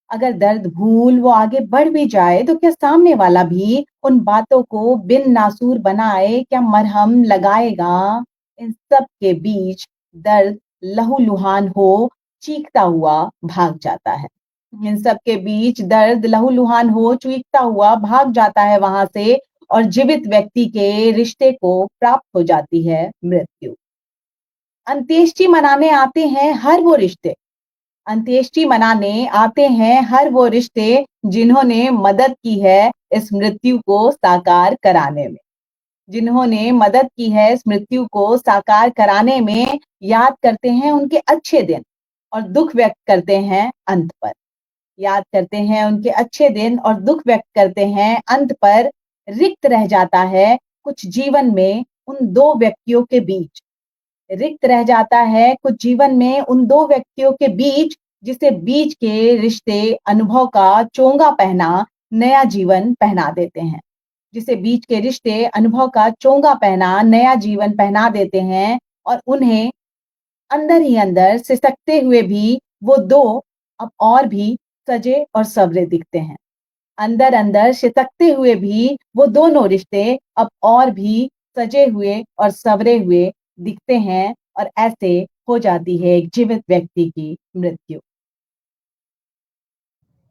S2: अगर दर्द भूल वो आगे बढ़ भी जाए तो क्या सामने वाला भी उन बातों को बिन नासूर बनाए क्या मरहम लगाएगा? इन सब के बीच दर्द लहूलुहान हो चीखता हुआ भाग जाता है। इन सब के बीच दर्द लहूलुहान हो चीखता हुआ भाग जाता है वहां से, और जीवित व्यक्ति के रिश्ते को प्राप्त हो जाती है मृत्यु। अंत्येष्टि मनाने आते हैं हर वो रिश्ते, अंत्येष्टि मनाने आते हैं हर वो रिश्ते जिन्होंने मदद की है इस मृत्यु को साकार कराने में, जिन्होंने मदद की है इस मृत्यु को साकार कराने में। याद करते हैं उनके अच्छे दिन और दुख व्यक्त करते हैं अंत पर, याद करते हैं उनके अच्छे दिन और दुख व्यक्त करते हैं अंत पर। रिक्त रह जाता है कुछ जीवन में उन दो व्यक्तियों के बीच, रिक्त रह जाता है कुछ जीवन में उन दो व्यक्तियों के बीच जिसे बीच के रिश्ते अनुभव का चोंगा पहना नया जीवन पहना देते हैं, जिसे बीच के रिश्ते अनुभव का चोंगा पहना नया जीवन पहना देते हैं। और उन्हें अंदर ही अंदर सिसकते हुए भी वो दो अब और भी सजे और सवरे दिखते हैं, अंदर अंदर सिसकते हुए भी वो दोनों रिश्ते अब और भी सजे हुए और सवरे हुए दिखते हैं, और ऐसे हो जाती है एक जीवित व्यक्ति की मृत्यु।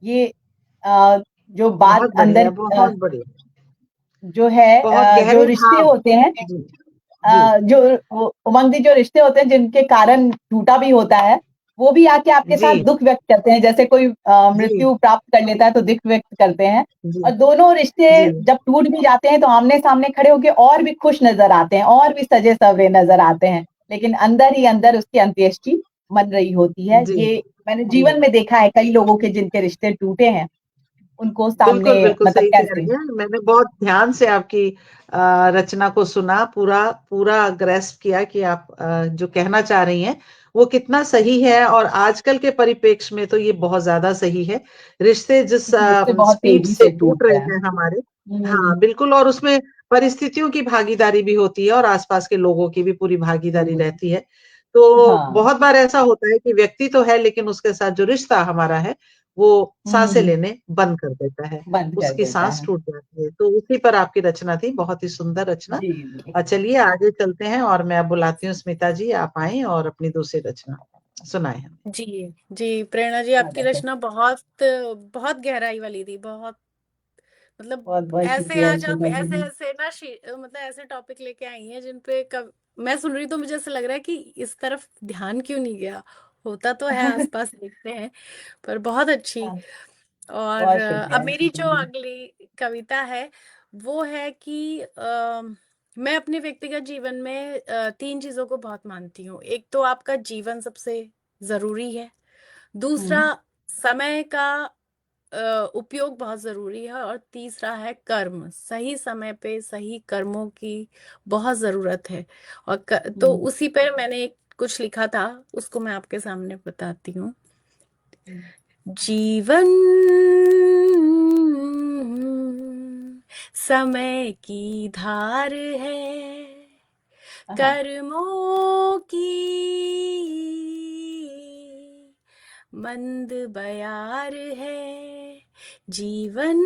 S2: ये जो बात
S1: बहुत बढ़िया,
S2: अंदर
S1: बहुत बढ़िया।
S2: जो है,
S1: बहुत
S2: जो
S1: गहरे
S2: रिश्ते
S1: भाव।
S2: होते हैं,
S1: जी जी
S2: जो उमंग दी, जो रिश्ते होते हैं जिनके कारण टूटा भी होता है, वो भी आके आपके
S1: जी
S2: साथ दुख व्यक्त करते हैं। जैसे कोई
S1: जी
S2: मृत्यु प्राप्त कर लेता है तो दुख व्यक्त करते हैं,
S1: जी
S2: और दोनों रिश्ते
S1: जी
S2: जब टूट भी जाते हैं तो आमने सामने खड़े होके और भी खुश नजर आते हैं, और भी सजे सवरे नजर आते हैं, लेकिन अंदर ही अंदर उसकी अंत्येष्टि मन रही होती है।
S1: जी
S2: ये मैंने
S1: जी
S2: जीवन में देखा है, कई लोगों के जिनके रिश्ते टूटे हैं, उनको सामने
S1: बिल्कुल बिल्कुल
S2: मतलब
S1: सही कह
S2: कैसे?
S1: रही हैं। मैंने बहुत ध्यान से आपकी रचना को सुना, पूरा पूरा ग्रेस्प किया कि आप जो कहना चाह रही हैं वो कितना सही है, और आजकल के परिप्रेक्ष्य में तो ये बहुत ज्यादा सही है। रिश्ते जिस
S2: क्योंकि रिश्ते बहुत
S1: स्पीड
S2: तेजी
S1: से
S2: से
S1: टूट
S2: टूट
S1: रहे
S2: रहे हैं।
S1: हैं हमारे, हाँ
S2: हम्म
S1: बिल्कुल, और उसमें परिस्थितियों की भागीदारी भी होती है और आसपास के लोगों की भी पूरी भागीदारी
S2: हम्म,
S1: रहती है। तो
S2: हाँ।
S1: बहुत बार ऐसा होता है कि व्यक्ति तो है, लेकिन उसके साथ जो रिश्ता हमारा है वो सांसें
S2: हम्म,
S1: लेने बंद कर देता है,
S2: बंद कर
S1: उसकी
S2: देता
S1: सांस
S2: है।
S1: टूट जाती है। तो उसी पर आपकी रचना थी, बहुत ही सुंदर रचना।
S2: जी जी।
S1: चलिए आगे चलते हैं, और मैं अब बुलाती हूँ स्मिता जी, आप आए और अपनी दूसरी रचना सुनाए हमें।
S3: जी जी प्रेरणा जी, आपकी
S2: स्वागत है।
S3: रचना बहुत बहुत गहराई वाली थी, बहुत मतलब
S2: बहुत बहुत
S3: ऐसे
S2: शुक्रिया
S3: आज आप
S2: सुधा
S3: ऐसे
S2: जी।
S3: ऐसे ना मतलब ऐसे टॉपिक लेके आई हैं जिन पे मैं सुन रही तो मुझे ऐसा लग रहा है कि इस तरफ ध्यान क्यों नहीं गया, होता तो है आसपास देखते हैं, पर बहुत अच्छी।
S2: हाँ,
S3: और
S2: बहुत
S3: अब
S2: शुक्रिया
S3: मेरी
S2: सुधा
S3: जो
S2: जी।
S3: अगली कविता है वो है कि मैं अपने व्यक्तिगत जीवन में तीन चीजों को बहुत मानती हूँ। एक तो आपका जीवन सबसे जरूरी है, दूसरा
S2: हम्म
S3: समय का उपयोग बहुत जरूरी है, और तीसरा है कर्म, सही समय पे सही कर्मों की बहुत जरूरत है। और तो
S2: हम्म
S3: उसी पर मैंने कुछ लिखा था, उसको मैं आपके सामने बताती हूँ।
S2: हम्म,
S3: जीवन समय की धार है,
S2: हाँ।
S3: कर्मों की मंद बयार है। जीवन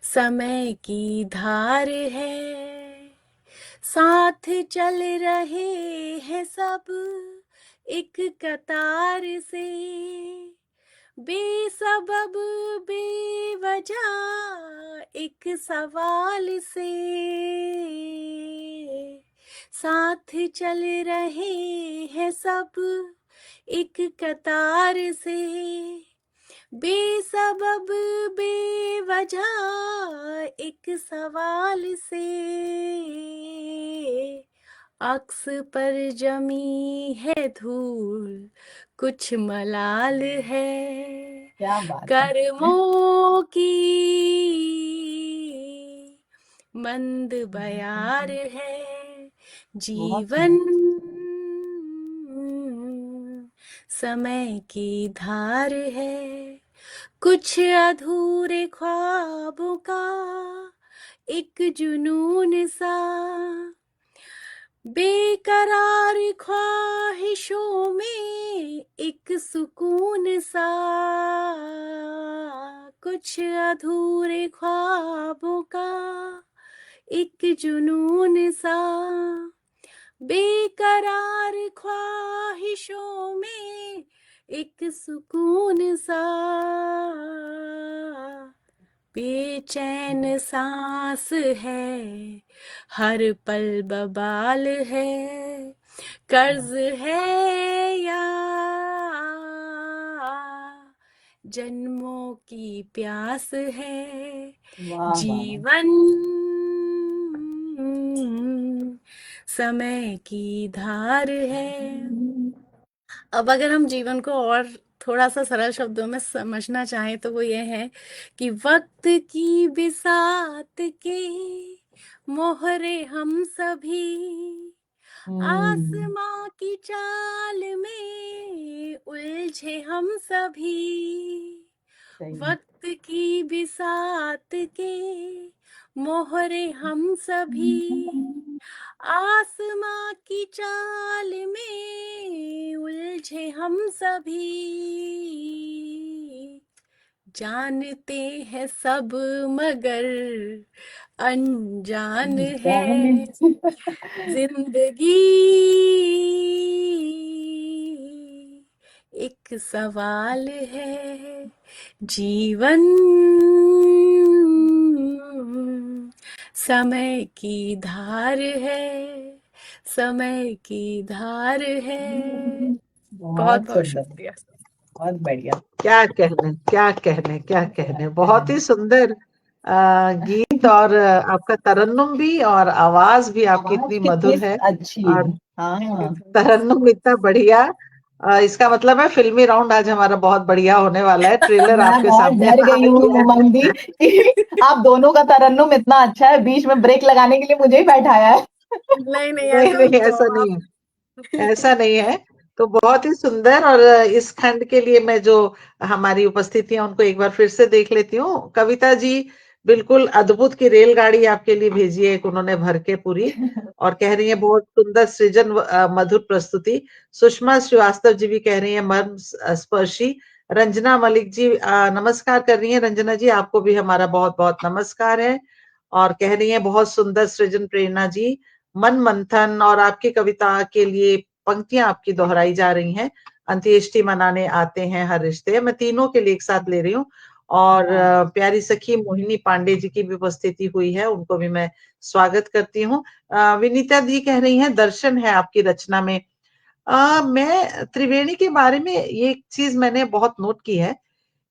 S3: समय की धार है, साथ चल रहे हैं सब एक कतार से, बेसबब बेवजह एक सवाल से, साथ चल रहे हैं सब एक कतार से, बेसबब बेवजह एक सवाल से, अक्स पर जमी है धूल, कुछ मलाल है,
S2: क्या बात है।
S3: कर्मों की मंद बयार है।
S2: बहुत
S3: जीवन
S2: सुंदर।
S3: समय की धार है, कुछ अधूरे ख्वाबों का एक जुनून सा, बेकरार ख्वाहिशों में एक सुकून सा, कुछ अधूरे ख्वाबों का एक जुनून सा, बेकरार ख्वाहिशों में एक सुकून सा, बेचैन सांस है, हर पल बबाल है, कर्ज है या जन्मों की प्यास है।
S2: वाह वाह वाह।
S3: जीवन समय की धार है। अब अगर हम जीवन को और थोड़ा सा सरल शब्दों में समझना चाहें तो वो ये है कि वक्त की बिसात के मोहरे हम सभी,
S2: हम्म
S3: आसमां की चाल में उलझे हम सभी,
S2: सही।
S3: वक्त की बिसात के मोहरे हम सभी, आसमां की चाल में उलझे हम सभी, जानते हैं सब मगर अनजान है,
S2: जाने
S3: जिंदगी एक सवाल है। जीवन समय की धार है, समय की धार है। बहुत
S2: बहुत
S3: बहुत
S2: सुंदर।
S3: शुक्रिया।
S2: बहुत बढ़िया।
S1: क्या कहने, क्या कहने, क्या कहने, बहुत ही सुंदर गीत, और आपका तरन्नुम भी, और आवाज भी आपकी
S2: आवाज
S1: इतनी
S2: कितनी
S1: मधुर है,
S2: अच्छी।
S1: और
S2: हाँ।
S1: तरन्नुम इतना बढ़िया, इसका मतलब है फिल्मी राउंड आज हमारा बहुत बढ़िया होने वाला है। ट्रेलर
S2: मैं
S1: आपके
S2: बहुत
S1: सामने
S2: डर
S1: आ
S2: गई हूँ
S1: गया है।
S2: उमंग दी कि आप दोनों का तरन्नुम इतना अच्छा है, बीच में ब्रेक लगाने के लिए मुझे ही बैठाया है।
S3: नहीं नहीं,
S1: नहीं
S3: ऐसा
S1: नहीं,
S3: मत
S1: ऐसा
S3: कहो
S1: नहीं है,
S3: आप।
S1: ऐसा नहीं है। तो बहुत ही सुंदर। और इस खंड के लिए मैं जो हमारी उपस्थिति है उनको एक बार फिर से देख लेती हूँ। कविता जी बिल्कुल अद्भुत की रेलगाड़ी आपके लिए भेजी है, एक उन्होंने भर के पूरी, और कह रही है बहुत सुंदर सृजन मधुर प्रस्तुति। सुषमा श्रीवास्तव जी भी कह रही है मर्म स्पर्शी। रंजना मलिक जी नमस्कार कर रही है। रंजना जी आपको भी हमारा बहुत बहुत नमस्कार है। और कह रही है बहुत सुंदर सृजन प्रेरणा जी। मन मंथन और आपकी कविता के लिए पंक्तियां आपकी दोहराई जा रही हैं। अंत्येष्टि मनाने आते हैं हर रिश्ते, मैं तीनों के लिए एक साथ ले रही हूँ। और प्यारी सखी मोहिनी पांडे जी की भी उपस्थिति हुई है, उनको भी मैं स्वागत करती हूँ। विनीता जी कह रही हैं दर्शन है आपकी रचना में। मैं त्रिवेणी के बारे में ये एक चीज मैंने बहुत नोट की है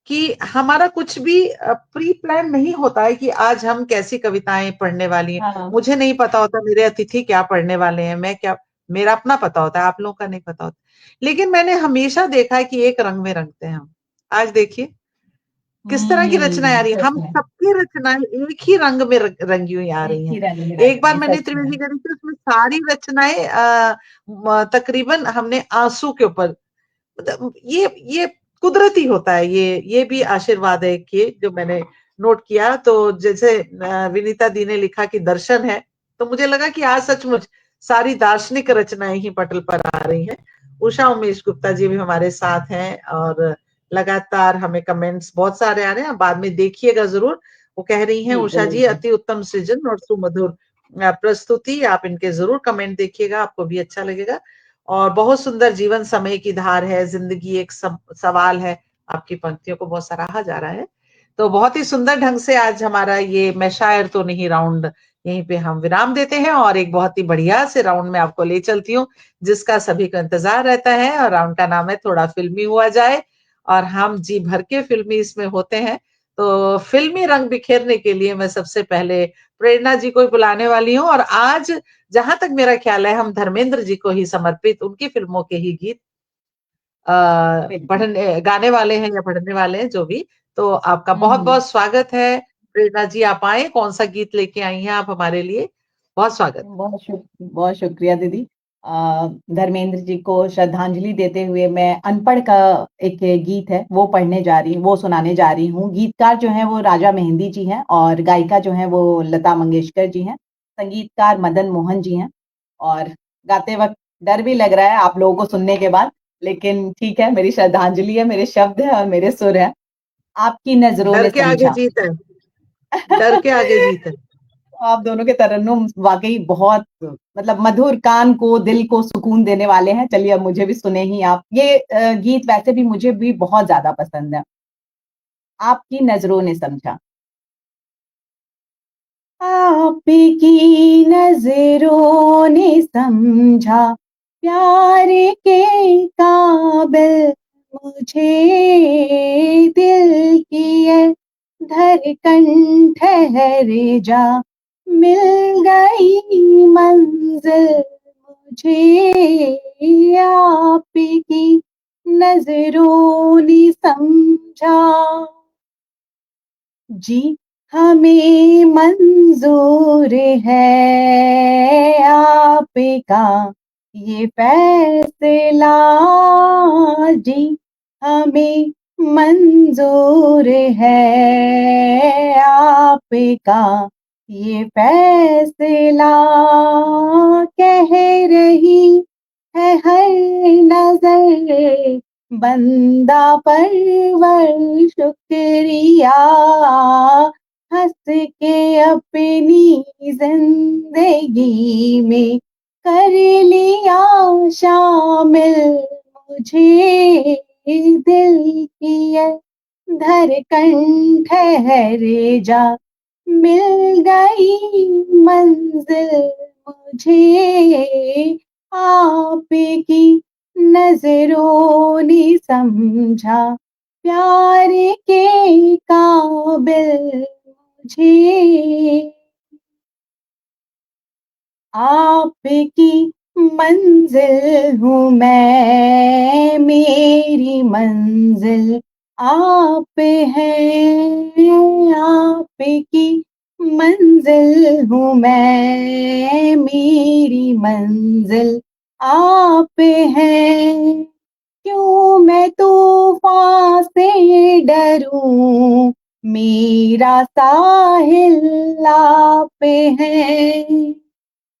S1: कि हमारा कुछ भी प्री प्लान नहीं होता है कि आज हम कैसी कविताएं पढ़ने वाली हैं।
S2: हाँ।
S1: मुझे नहीं पता होता मेरे अतिथि क्या पढ़ने वाले हैं, मैं क्या, मेरा अपना पता होता है, आप लोगों का नहीं पता होता। लेकिन मैंने हमेशा देखा है कि एक रंग में रंगते हैं हम। आज देखिए किस तरह की रचनाएं आ रही है,
S2: सच
S1: हम
S2: में
S1: सबकी रचनाएं एक ही रंग में रंगी हुई आ
S2: एक
S1: रही
S2: ही
S1: हैं।
S2: रंग में रंग
S1: एक बार
S2: में,
S1: मैंने
S2: सच
S1: त्रिवेदी
S2: में।
S1: करी थी, उसमें सारी रचनाएं तकरीबन हमने आंसू के ऊपर, मतलब ये कुदरती होता है, ये भी आशीर्वाद है कि जो मैंने नोट किया। तो जैसे विनीता दी ने लिखा कि दर्शन है, तो मुझे लगा कि आज सचमुच सारी दार्शनिक रचनाएं ही पटल पर आ रही हैं। उषा उमेश गुप्ता जी भी हमारे साथ हैं और लगातार हमें कमेंट्स बहुत सारे आ रहे हैं, आप बाद में देखिएगा जरूर। वो कह रही हैं
S2: जी,
S1: उषा
S2: ज़रूर
S1: जी
S2: जी।
S1: अति उत्तम सृजन और सुमधुर प्रस्तुति, आप इनके जरूर कमेंट देखिएगा, आपको भी अच्छा लगेगा। और बहुत सुंदर जीवन समय की धार है, जिंदगी एक सवाल है, आपकी पंक्तियों को बहुत सराहा जा रहा है। तो बहुत ही सुंदर ढंग से आज हमारा ये मैं शायर तो नहीं राउंड यहीं पे हम विराम देते हैं, और एक बहुत ही बढ़िया से राउंड में आपको ले चलती हूँ जिसका सभी को इंतजार रहता है। और राउंड का नाम है थोड़ा फिल्मी हुआ जाए, और हम जी भर के फिल्मी इसमें होते हैं। तो फिल्मी रंग बिखेरने के लिए मैं सबसे पहले प्रेरणा जी को ही बुलाने वाली हूँ। और आज जहां तक मेरा ख्याल है हम धर्मेंद्र जी को ही समर्पित उनकी फिल्मों के ही गीत
S2: बिल्कुल।
S1: पढ़ने गाने वाले हैं या पढ़ने वाले हैं जो भी। तो आपका बहुत
S2: हुँ।
S1: बहुत स्वागत है प्रेरणा जी, आप आए, कौन सा गीत लेके आई हैं आप हमारे लिए? बहुत स्वागत।
S2: बहुत शुक्रिया दीदी। धर्मेंद्र जी को श्रद्धांजलि देते हुए मैं अनपढ़ का एक गीत है वो पढ़ने जा रही हूँ, वो सुनाने जा रही हूँ। गीतकार जो हैं वो राजा मेहंदी जी हैं और गायिका जो हैं वो लता मंगेशकर जी हैं। संगीतकार मदन मोहन जी हैं। और गाते वक़्त डर भी लग रहा है आप लोगों को सुनने के बाद, लेकिन ठीक है, मेरी श्रद्धांजलि है, मेरे शब्द हैं और मेरे सुर हैं। आपकी नज़रों
S1: डर
S2: ने
S1: के आगे
S2: समझा।
S1: जीत है, डर के आगे जीत है।
S2: आप दोनों के तरन्नुम वाकई बहुत मतलब मधुर, कान को दिल को सुकून देने वाले हैं। चलिए अब मुझे भी सुने ही आप। ये गीत वैसे भी मुझे भी बहुत ज्यादा पसंद है। आपकी नजरों ने समझा। आपकी नजरों ने समझा प्यार के काबिल मुझे, दिल की ये धड़कन ठहर जा, मिल गई मंजिल मुझे, आपकी नजरों ने समझा। जी हमें मंजूर है आपका ये फैसला, जी हमें मंजूर है आपका ये फैसला, कह रही है हर नजर बंदा परवर शुक्रिया, हंस के अपनी जिंदगी में कर लिया शामिल मुझे, दिल की ये धड़कन ठहर जा, मिल गई मंजिल मुझे, आपकी नजरों ने समझा प्यार के काबिल मुझे, आपकी मंजिल हूँ मैं, मेरी मंजिल आप हैं, आपकी मंजिल हूँ मैं, मेरी मंजिल आप हैं। क्यों मैं तूफान से डरूं, मेरा साहिल आप है।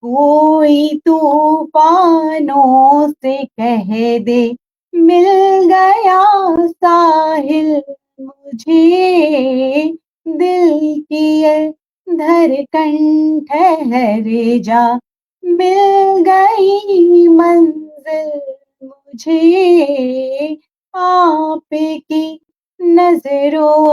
S2: कोई तूफानों से कह दे, मिल गया साहिल मुझे, दिल की ये धड़कन ठहर जा, मिल गई मंजिल मुझे, आपकी नजरों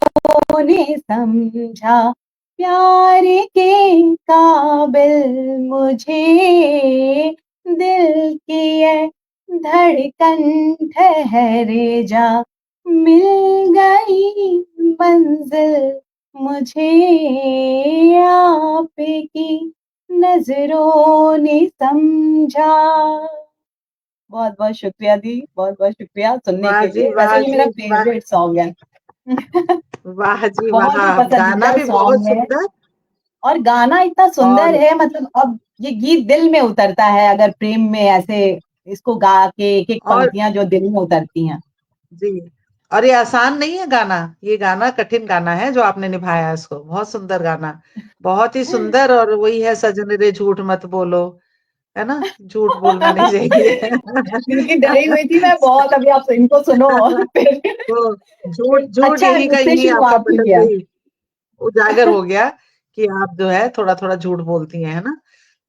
S2: ने समझा, प्यार के काबिल मुझे, दिल की ये धड़कन ठहरे जा, मिल गई मंजिल मुझे, आपकी नजरों ने समझा। बहुत बहुत शुक्रिया दी, बहुत बहुत शुक्रिया सुनने
S1: वाह
S2: के
S1: जी
S2: लिए।
S1: वाह
S2: वैसे ये
S1: जी
S2: मेरा
S1: वाह।
S2: फेवरेट सॉन्ग है।
S1: वाह जी
S2: बहुत ही
S1: वाह, गाना
S2: पसंदीदा
S1: भी बहुत
S2: सॉन्ग है,
S1: सुंदर।
S2: और गाना इतना सुंदर
S1: और
S2: है, मतलब अब ये गीत दिल में उतरता है अगर प्रेम में ऐसे इसको गा के एक एक
S1: और
S2: पंक्तियां जो दिल में उतरती हैं।
S1: जी, और ये आसान नहीं है गाना, ये गाना कठिन गाना है जो आपने निभाया इसको, बहुत सुंदर गाना, बहुत ही सुंदर। और वही है, सजन रे झूठ मत बोलो, है ना, झूठ बोलना नहीं चाहिए।
S2: क्योंकि डरी हुई थी मैं बहुत, अभी आप इनको सुनो फिर
S1: तो झूठ झूठ
S2: अच्छा
S1: यही का
S2: उससे
S1: यही आपका
S2: शुरुआत
S1: बटन
S2: हुई है।
S1: पे ही उजागर हो गया कि आप जो है थोड़ा थोड़ा झूठ बोलती हैं, है ना।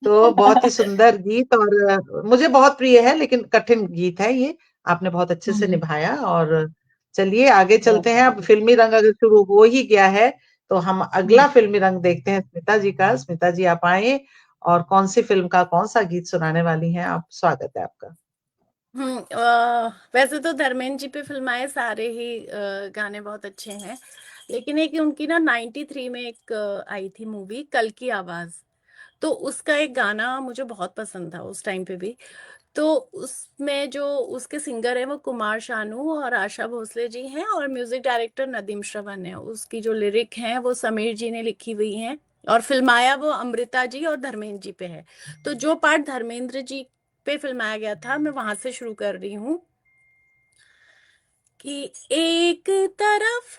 S1: तो बहुत ही सुंदर गीत, और मुझे बहुत प्रिय है, लेकिन कठिन गीत है ये, आपने बहुत अच्छे से
S2: हम्म,
S1: निभाया। और चलिए आगे
S2: बहुत
S1: चलते हैं,
S2: बहुत
S1: अब फिल्मी रंग अगर शुरू हो ही गया है तो हम
S2: हम्म।
S1: अगला फिल्मी रंग देखते हैं स्मिता जी का। स्मिता जी आप आए, और कौन सी फिल्म का कौन सा गीत सुनाने वाली हैं आप, स्वागत है आपका।
S3: वैसे तो धर्मेंद्र जी पे फिल्माए सारे ही गाने बहुत अच्छे हैं, लेकिन एक उनकी ना 93 में एक आई थी मूवी कल की आवाज, तो उसका एक गाना मुझे बहुत पसंद था उस टाइम पे भी। तो उसमें जो उसके सिंगर है वो कुमार शानू और आशा भोसले जी हैं, और म्यूजिक डायरेक्टर नदीम श्रवण है। उसकी जो लिरिक हैं वो समीर जी ने लिखी हुई हैं, और फिल्माया वो अमृता जी और धर्मेंद्र जी पे है। तो जो पार्ट धर्मेंद्र जी पे फिल्माया गया था मैं वहां से शुरू कर रही हूँ कि एक तरफ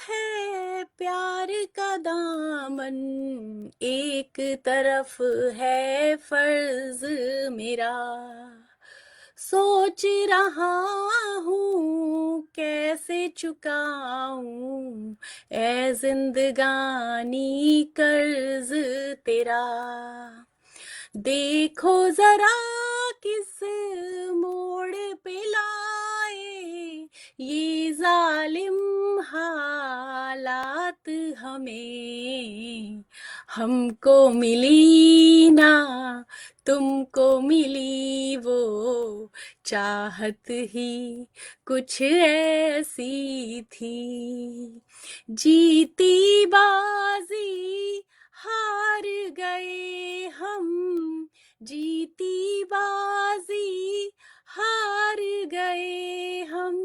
S3: है प्यार का दामन, एक तरफ है फर्ज मेरा, सोच रहा हूँ कैसे चुकाऊं ए जिंदगानी कर्ज तेरा, देखो जरा किस मोड़ पे लाए ये जालिम हालात हमें, हमको मिली ना तुमको मिली वो चाहत ही कुछ ऐसी थी, जीती बाजी हार गए हम, जीती बाजी हार गए हम,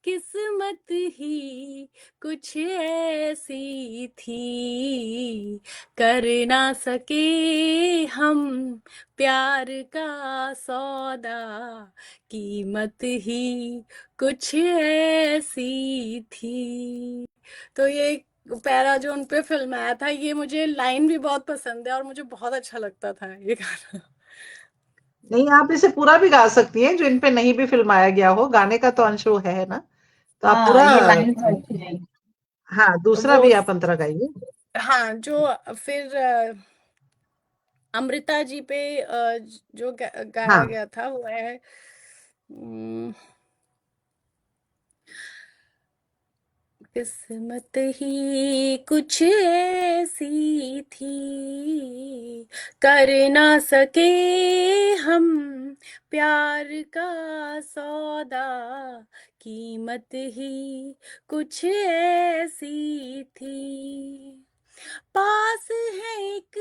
S3: किस्मत ही कुछ ऐसी थी, कर ना सके हम प्यार का सौदा, कीमत ही कुछ ऐसी थी। तो ये पैरा जो उन पे फिल्माया था, ये मुझे लाइन भी बहुत पसंद है और मुझे बहुत अच्छा लगता था ये गाना।
S1: नहीं, आप इसे पूरा भी गा सकती हैं, जो इन पे नहीं भी फिल्माया गया हो, गाने का तो अंश वो है ना, तो आप
S2: हाँ
S1: पूरा,
S2: ये लाइन तो अच्छी है।
S1: हाँ दूसरा
S3: वो
S1: भी आप अंतरा गाइए।
S3: हाँ, जो फिर अमृता जी पे जो गाया
S1: हाँ,
S3: गया था वो है उम, किस्मत ही कुछ ऐसी थी, कर ना सके हम प्यार का सौदा, कीमत ही कुछ ऐसी थी, पास है एक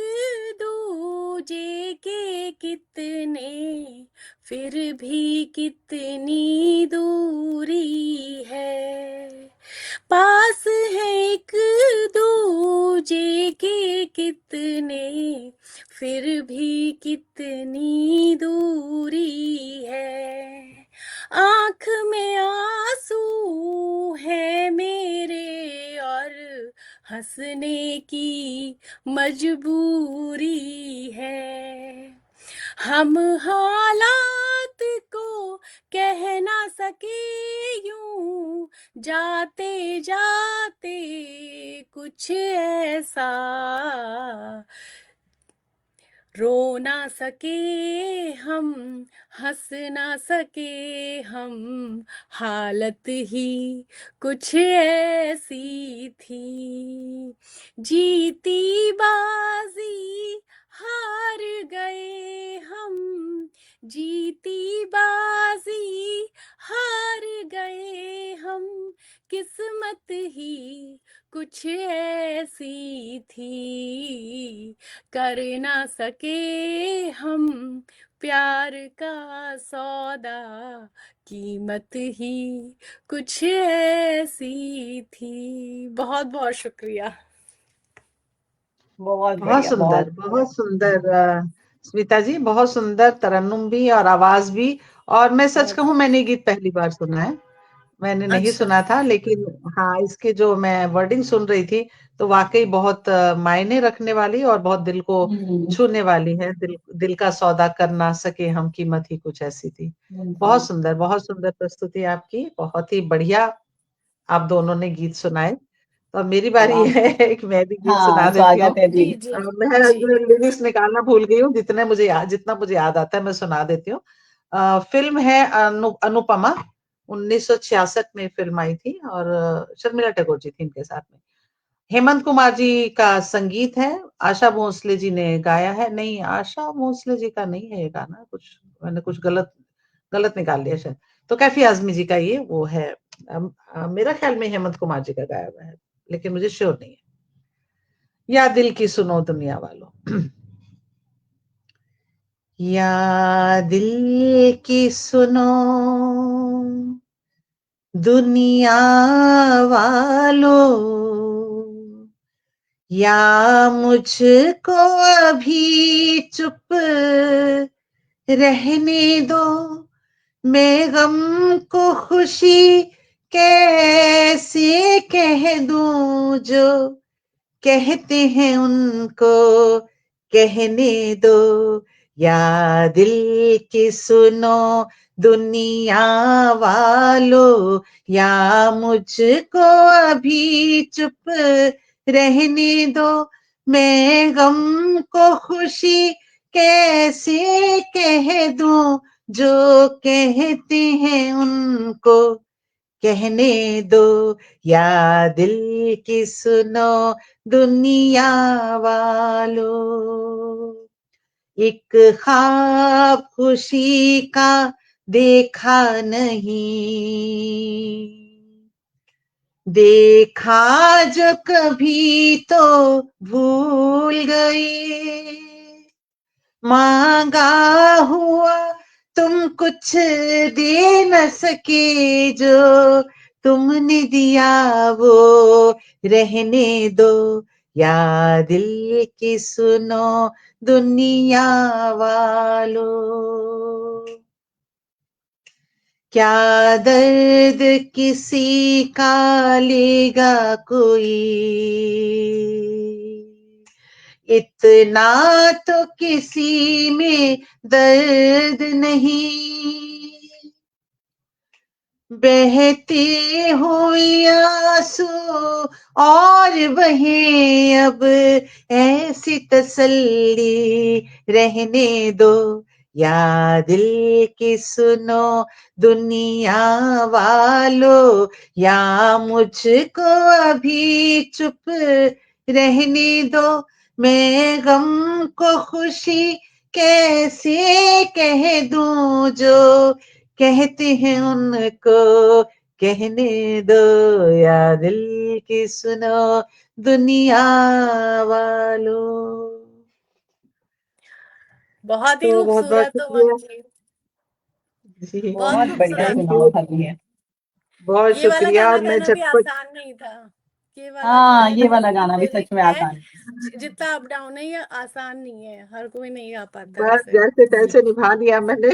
S3: दूजे के कितने, फिर भी कितनी दूरी है। पास है एक दूजे के कितने, फिर भी कितनी दूरी है। आँख में आंसू है मेरे और हंसने की मजबूरी है। हम हालात को कह ना सके यूं, जाते जाते कुछ ऐसा, रो ना सके हम, हंस ना सके हम, हालत ही कुछ ऐसी थी। जीती बाजी हार गए हम, जीती बाजी हार गए हम, किस्मत ही कुछ ऐसी थी। कर ना सके हम प्यार का सौदा, कीमत ही कुछ ऐसी थी। बहुत बहुत शुक्रिया।
S2: बहुत
S1: बहुत
S2: बढ़िया,
S1: सुंदर,
S2: बहुत
S1: बहुत सुंदर स्मिता जी, बहुत सुंदर तरन्नुम भी और आवाज भी। और मैं सच
S3: बहुत
S1: कहूं, मैंने ये गीत पहली बार सुना है, मैंने नहीं
S3: अच्छा।
S1: सुना था, लेकिन हाँ, इसके जो मैं वर्डिंग सुन रही थी तो वाकई बहुत मायने रखने वाली और बहुत दिल को छूने वाली है। दिल दिल का सौदा कर ना सके हम, कीमत ही कुछ ऐसी थी। बहुत सुंदर प्रस्तुति आपकी, बहुत ही बढ़िया आप दोनों ने गीत सुनाए। तो अब मेरी बारी
S2: वाह,
S1: है कि मैं भी गीत
S2: हाँ
S1: सुना देती हूँ।
S2: स्वागत है जी।
S3: जी जी
S1: मैं
S3: जी।
S1: लिरिक्स निकालना भूल गई हूँ, जितना मुझे याद आता है मैं सुना देती हूँ। फिल्म है अनुपमा, 1966 में फिल्म आई थी और शर्मिला टैगोर जी थी इनके साथ में। हेमंत कुमार जी का संगीत है, आशा भोसले जी ने गाया है। नहीं, आशा भोसले जी का नहीं है ये गाना, मैंने कुछ गलत गलत निकाल लिया शायद। तो कैफी आजमी जी का ये वो है। मेरा ख्याल में हेमंत कुमार जी का गाया हुआ है, लेकिन मुझे श्योर नहीं है। या दिल की सुनो दुनिया वालों। या दिल की सुनो दुनिया वालों, या मुझको अभी चुप रहने दो, मैं गम को खुशी कैसे कह दूं, जो कहते हैं उनको कहने दो। या दिल की सुनो दुनिया वालों, या मुझको अभी चुप रहने दो, मैं गम को खुशी कैसे कह दूं, जो कहते हैं उनको कहने दो। या दिल की सुनो दुनिया वालों, एक ख्वाब खुशी का देखा नहीं, देखा जो कभी तो भूल गए, मांगा हुआ तुम कुछ दे न सके, जो तुमने दिया वो रहने दो। या दिल की सुनो दुनिया वालों, क्या दर्द किसी का लेगा कोई, इतना तो किसी में दर्द नहीं, बहते हुए आंसू और बहे अब, ऐसी तसल्ली रहने दो। या दिल की सुनो दुनिया वालों, या मुझको अभी चुप रहने दो, मैं गम को खुशी कैसे कह दूं, जो कहते हैं उनको कहने दो या दिल की सुनो दुनिया वालों।
S3: बहुत ही
S1: तो बहुत बहुत
S3: खूबसूरत
S1: शुक्रिया
S3: उमंग जी,
S1: जी,
S3: बहुत
S2: बहुत बढ़िया
S3: खूबसूरत।
S1: थैंक
S2: सुनाओ
S1: यू,
S2: भाभी है।
S1: बहुत
S3: ये वाला
S1: शुक्रिया।
S3: गाना
S1: और मैं
S3: गाना भी
S1: झटपट
S3: आसान नहीं था। ये वाला जो
S2: हाँ,
S3: है
S2: ये
S3: ना,
S2: वाला गाना भी सच
S3: लिरिक्स
S2: में
S3: है,
S2: आसान
S3: जितना अप डाउन है, ये आसान नहीं है, हर कोई नहीं गा पाता
S1: बस
S3: इसे।
S1: जैसे तैसे निभा लिया मैंने।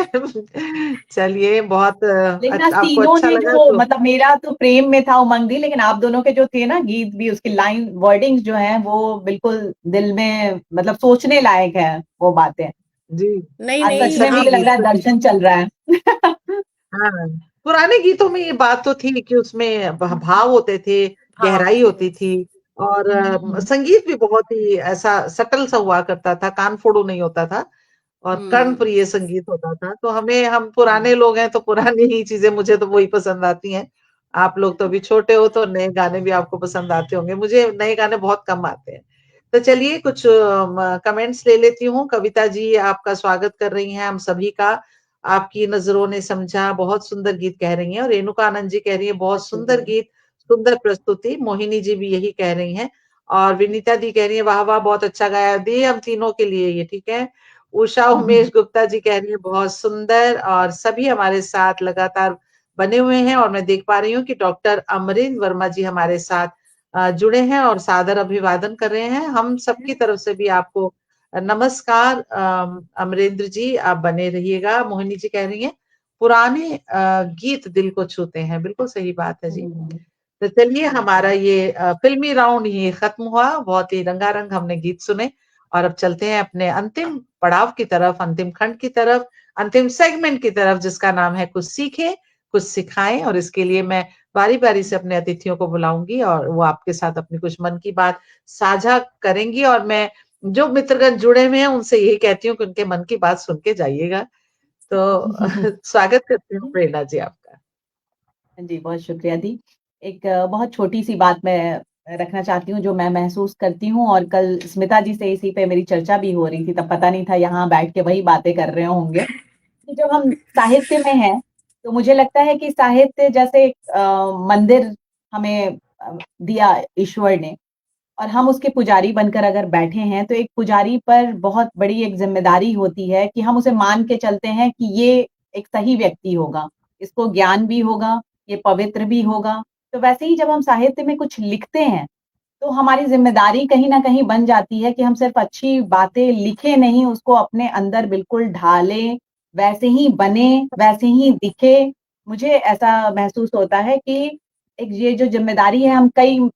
S1: चलिए, बहुत
S2: लेकिन आज
S1: आपको
S2: तीनों
S1: अच्छा
S2: ने
S1: लगा
S2: जो
S1: तो।
S2: मतलब मेरा तो प्रेम में था उमंग दी, लेकिन आप दोनों के जो थे ना गीत भी, उसकी लाइन वर्डिंग्स जो है वो बिल्कुल दिल में मतलब सोचने लायक है वो बातें।
S1: जी
S3: नहीं
S2: आज
S1: जी,
S2: सच
S3: नहीं,
S2: में
S1: सभी
S2: मुझे
S3: आप
S2: लग रहा है
S1: गीत।
S2: दर्शन चल रहा है।
S1: हाँ, पुराने गीतों में ये बात तो थी कि उसमें भाव होते थे,
S3: भाव
S1: गहराई
S3: थे।
S1: होती थी। और संगीत भी बहुत ही ऐसा सटल सा हुआ करता था, कान फोड़ू नहीं होता था, और कर्ण
S3: हम्म।
S1: प्रिय संगीत होता था। तो हम पुराने लोग हैं, तो पुरानी ही चीजें मुझे तो वही पसंद आती हैं। आप लोग तो अभी छोटे हो, तो नए गाने भी आपको पसंद आते होंगे। मुझे नए गाने बहुत कम आते हैं। तो चलिए, कुछ कमेंट्स ले लेती हूँ। कविता जी आपका स्वागत कर रही हैं हम सभी का। आपकी नजरों ने समझा, बहुत सुंदर गीत कह रही हैं। और रेणुका आनंद जी कह रही है, बहुत सुंदर गीत, सुंदर प्रस्तुति। मोहिनी जी भी यही कह रही हैं। और विनीता दी कह रही है, वाह वाह, बहुत अच्छा गाया। दिए हम तीनों के लिए ये, ठीक है। उषा उमेश गुप्ता जी कह रही है, बहुत सुंदर। और सभी हमारे साथ लगातार बने हुए हैं। और मैं देख पा रही हूँ कि डॉक्टर अमरिंद्र वर्मा जी हमारे साथ जुड़े हैं और सादर अभिवादन कर रहे हैं। हम सबकी तरफ से भी आपको नमस्कार। अमरेंद्र जी, आप बने रहिएगा। मोहिनी जी कह रही हैं, पुराने गीत दिल को छूते हैं। बिल्कुल सही बात है जी। तो चलिए, हमारा ये फिल्मी राउंड ये खत्म हुआ। बहुत ही रंगारंग हमने गीत सुने। और अब चलते हैं अपने अंतिम पड़ाव की तरफ, अंतिम खंड की तरफ, अंतिम सेगमेंट की तरफ, जिसका नाम है कुछ सीखें कुछ सिखाएं। और इसके लिए मैं बारी बारी से अपने अतिथियों को बुलाऊंगी और वो आपके साथ अपनी कुछ मन की बात साझा करेंगी। और मैं जो मित्रगण जुड़े हुए हैं उनसे यही कहती हूँ कि उनके मन की बात सुन के जाइएगा। तो स्वागत करती हूँ प्रेरणा जी आपका।
S2: जी, बहुत शुक्रिया दी। एक बहुत छोटी-सी बात मैं रखना चाहती हूँ, जो मैं महसूस करती हूँ, और कल स्मिता जी से इसी पे मेरी चर्चा भी हो रही थी, तब पता नहीं था यहाँ बैठ के वही बातें कर रहे होंगे। कि जब हम साहित्य में हैं, तो मुझे लगता है कि साहित्य जैसे एक मंदिर हमें दिया ईश्वर ने, और हम उसके पुजारी बनकर अगर बैठे हैं, तो एक पुजारी पर बहुत बड़ी एक ज़िम्मेदारी होती है कि हम उसे मान के चलते हैं कि ये एक सही व्यक्ति होगा, इसको ज्ञान भी होगा, ये पवित्र भी होगा। तो वैसे ही जब हम साहित्य में कुछ लिखते हैं, तो हमारी ज़िम्मेदारी कहीं न कहीं बन जाती है कि हम सिर्फ़ अच्छी बातें लिखें नहीं, उसको अपने अंदर बिल्कुल ढालें, वैसे ही बने, वैसे ही दिखे। मुझे ऐसा महसूस होता है कि एक ये जो ज़िम्मेदारी है,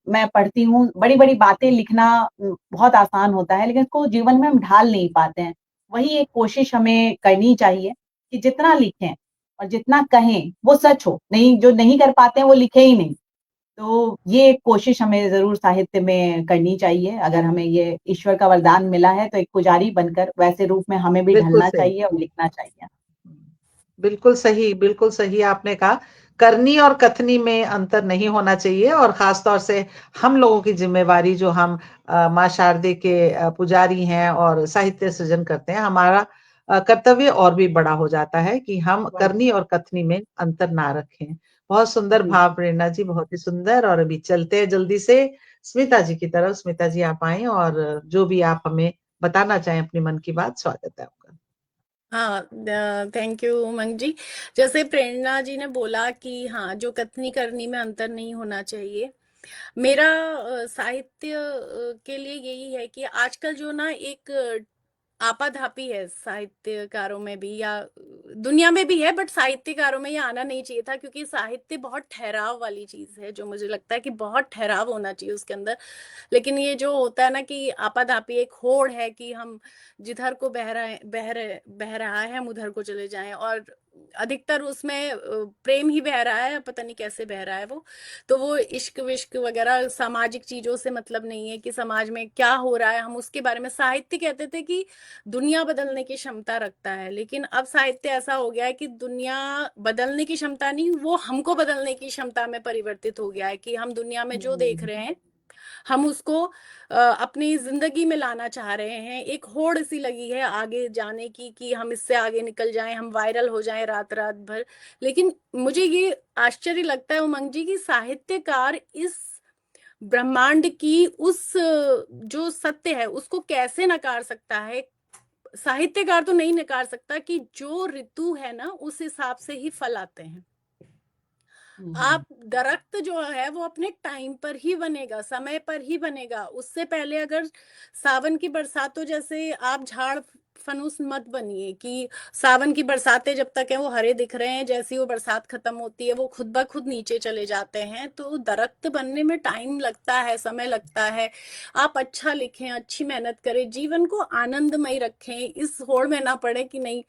S2: मैं पढ़ती हूँ, बड़ी-बड़ी बातें लिखना बहुत आसान होता है, लेकिन उसको जीवन में हम ढाल नहीं पाते हैं। वही एक कोशिश हमें करनी चाहिए कि जितना लिखें और जितना कहें, वो सच हो। नहीं, जो नहीं कर पाते हैं, वो लिखें ही नहीं। तो ये एक कोशिश हमें ज़रूर साहित्य में करनी चाहिए। अगर हमें ये ईश्वर का वरदान मिला है, तो एक पुजारी बनकर वैसे रूप में हमें भी
S1: बिल्कुल
S2: ढलना
S1: सही,
S2: चाहिए और लिखना चाहिए।
S1: बिल्कुल सही आपने कहा। करनी और कथनी में अंतर नहीं होना चाहिए। और खास तौर से हम लोगों की जिम्मेवारी, जो हम माँ शारदे के पुजारी हैं और साहित्य सृजन करते हैं, हमारा कर्तव्य और भी बड़ा हो जाता है कि हम करनी और कथनी में अंतर ना रखें। बहुत सुंदर
S2: जी।
S1: भाव प्रेरणा जी, बहुत ही सुंदर। और अभी चलते हैं जल्दी से स्मिता जी की तरफ। स्मिता जी, आप आए और जो भी आप हमें बताना चाहें अपनी मन की बात, स्वागत है आपका।
S3: हाँ, थैंक यू उमंग जी। जैसे प्रेरणा जी ने बोला कि हाँ, जो कथनी करनी में अंतर नहीं होना चाहिए। मेरा साहित्य के लिए यही है कि आजकल जो ना एक आपाधापी है साहित्यकारों में भी, या दुनिया में भी है, बट साहित्यकारों में ये आना नहीं चाहिए था, क्योंकि साहित्य बहुत ठहराव वाली चीज है, जो मुझे लगता है कि बहुत ठहराव होना चाहिए उसके अंदर। लेकिन ये जो होता है ना कि आपाधापी एक होड़ है कि हम जिधर को बह रहा है हम उधर को चले जाएं, और अधिकतर उसमें प्रेम ही बह रहा है, पता नहीं कैसे बह रहा है वो। तो वो इश्क विश्क वगैरह सामाजिक चीजों से मतलब नहीं है कि समाज में क्या हो रहा है, हम उसके बारे में। साहित्य कहते थे कि दुनिया बदलने की क्षमता रखता है, लेकिन अब साहित्य ऐसा हो गया है कि दुनिया बदलने की क्षमता नहीं, वो हमको बदलने की क्षमता में परिवर्तित हो गया है कि हम दुनिया में जो देख रहे हैं हम उसको अपनी जिंदगी में लाना चाह रहे हैं। एक होड़ सी लगी है आगे जाने की कि हम इससे आगे निकल जाएं, हम वायरल हो जाएं रात रात भर। लेकिन मुझे ये आश्चर्य लगता है उमंग जी की साहित्यकार इस ब्रह्मांड की उस जो सत्य है उसको कैसे नकार सकता है। साहित्यकार तो नहीं नकार सकता कि जो ऋतु है ना उस हिसाब से ही फल आते हैं। आप दरख्त जो है वो अपने टाइम पर ही बनेगा, समय पर ही बनेगा। उससे पहले अगर सावन की बरसातों जैसे आप झाड़ फनूस मत बनिए कि सावन की बरसातें जब तक है वो हरे दिख रहे हैं, जैसी वो बरसात खत्म होती है वो खुद ब खुद नीचे चले जाते हैं। तो दरख्त बनने में टाइम लगता है, समय लगता है। आप अच्छा लिखें, अच्छी मेहनत करें, जीवन को आनंदमय रखें, इस होड़ में ना पड़े कि नहीं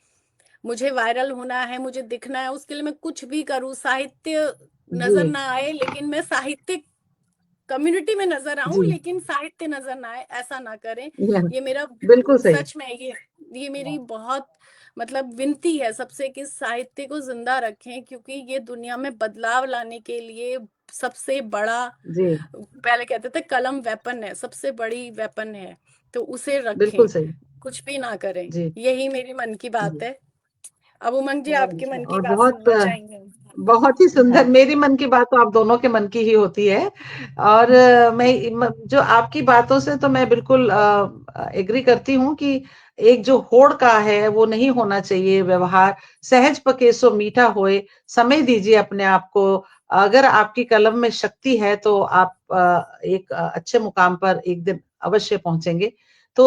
S3: मुझे वायरल होना है, मुझे दिखना है, उसके लिए मैं कुछ भी करूं, साहित्य नजर
S1: जी
S3: ना आए लेकिन मैं साहित्यिक कम्युनिटी में नजर आऊं
S1: जी
S3: लेकिन साहित्य नजर ना आए, ऐसा ना करें।
S1: या,
S3: ये मेरा
S1: बिल्कुल सही।
S3: सच में ये मेरी बहुत मतलब विनती है सबसे कि साहित्य को जिंदा रखें, क्योंकि ये दुनिया में बदलाव लाने के लिए सबसे बड़ा,
S1: जी
S3: पहले कहते थे कलम वेपन है, सबसे बड़ी वेपन है, तो उसे
S1: बिल्कुल
S3: रखें,
S1: सही।
S3: कुछ भी ना करें।
S1: जी
S3: यही मेरी मन की बात
S1: जी
S3: है। अब उमंग जी
S2: बहुत
S3: आपके
S2: अच्छा।
S3: मन की
S1: और
S3: बात
S1: बहुत
S3: सुनना चाहेंगे।
S1: बहुत ही सुंदर।
S2: हाँ
S1: मेरी मन की बात तो आप दोनों के मन की ही होती है। और जो आपकी बातों से तो मैं बिल्कुल एग्री करती हूँ कि एक जो होड़ का है वो नहीं होना चाहिए व्यवहार। सहज पके सो मीठा होए, समय दीजिए अपने आप को। अगर आपकी कलम में शक्ति है तो आप एक अच्छे मुकाम पर एक दिन अवश्य पहुंचेंगे। तो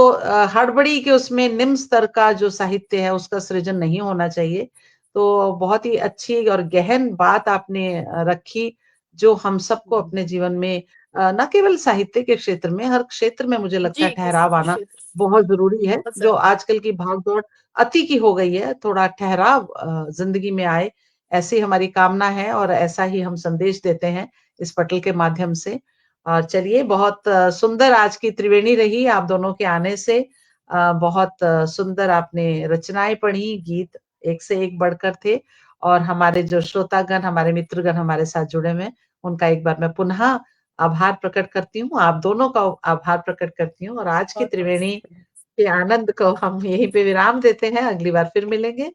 S1: हड़बड़ी के उसमें निम्न स्तर का जो साहित्य है उसका सृजन नहीं होना चाहिए। तो बहुत ही अच्छी और गहन बात आपने रखी, जो हम सबको अपने जीवन में न केवल साहित्य के क्षेत्र में, हर क्षेत्र में मुझे लगता है
S3: जी किसी
S1: ठहराव
S3: भी
S1: आना
S3: क्षेत्र
S1: बहुत जरूरी है।
S3: बहुत
S1: जो
S3: जरूरी।
S1: आजकल की भागदौड़ अति की हो गई है, थोड़ा ठहराव जिंदगी में आए, ऐसी हमारी कामना है और ऐसा ही हम संदेश देते हैं इस पटल के माध्यम से। और चलिए, बहुत सुंदर आज की त्रिवेणी रही आप दोनों के आने से। बहुत सुंदर आपने रचनाएं पढ़ी, गीत एक से एक बढ़कर थे। और हमारे जो श्रोतागण, हमारे मित्रगण हमारे साथ जुड़े हुए हैं, उनका एक बार मैं पुनः आभार प्रकट करती हूँ, आप दोनों का आभार प्रकट करती हूँ। और आज की
S3: बहुत बहुत
S1: त्रिवेणी
S3: शुक्रिया।
S1: के आनंद को हम यहीं पे विराम देते हैं। अगली बार फिर मिलेंगे,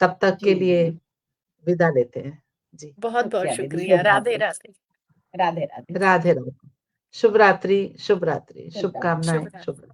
S1: तब तक के
S2: जी
S1: लिए
S2: जी
S1: विदा लेते हैं। जी,
S3: बहुत बहुत
S2: शुक्रिया दीदी,
S3: शुक्रिया।
S2: शुभ
S3: राधे
S2: रात्रि।
S3: राधे।
S2: राधे राधे।
S1: राधे राधे। शुभ रात्रि, शुभ रात्रि,
S2: शुभ रात्रि।
S1: शुभकामनाएं,
S3: शुभ रात्रि।
S1: शुभ रात्रि।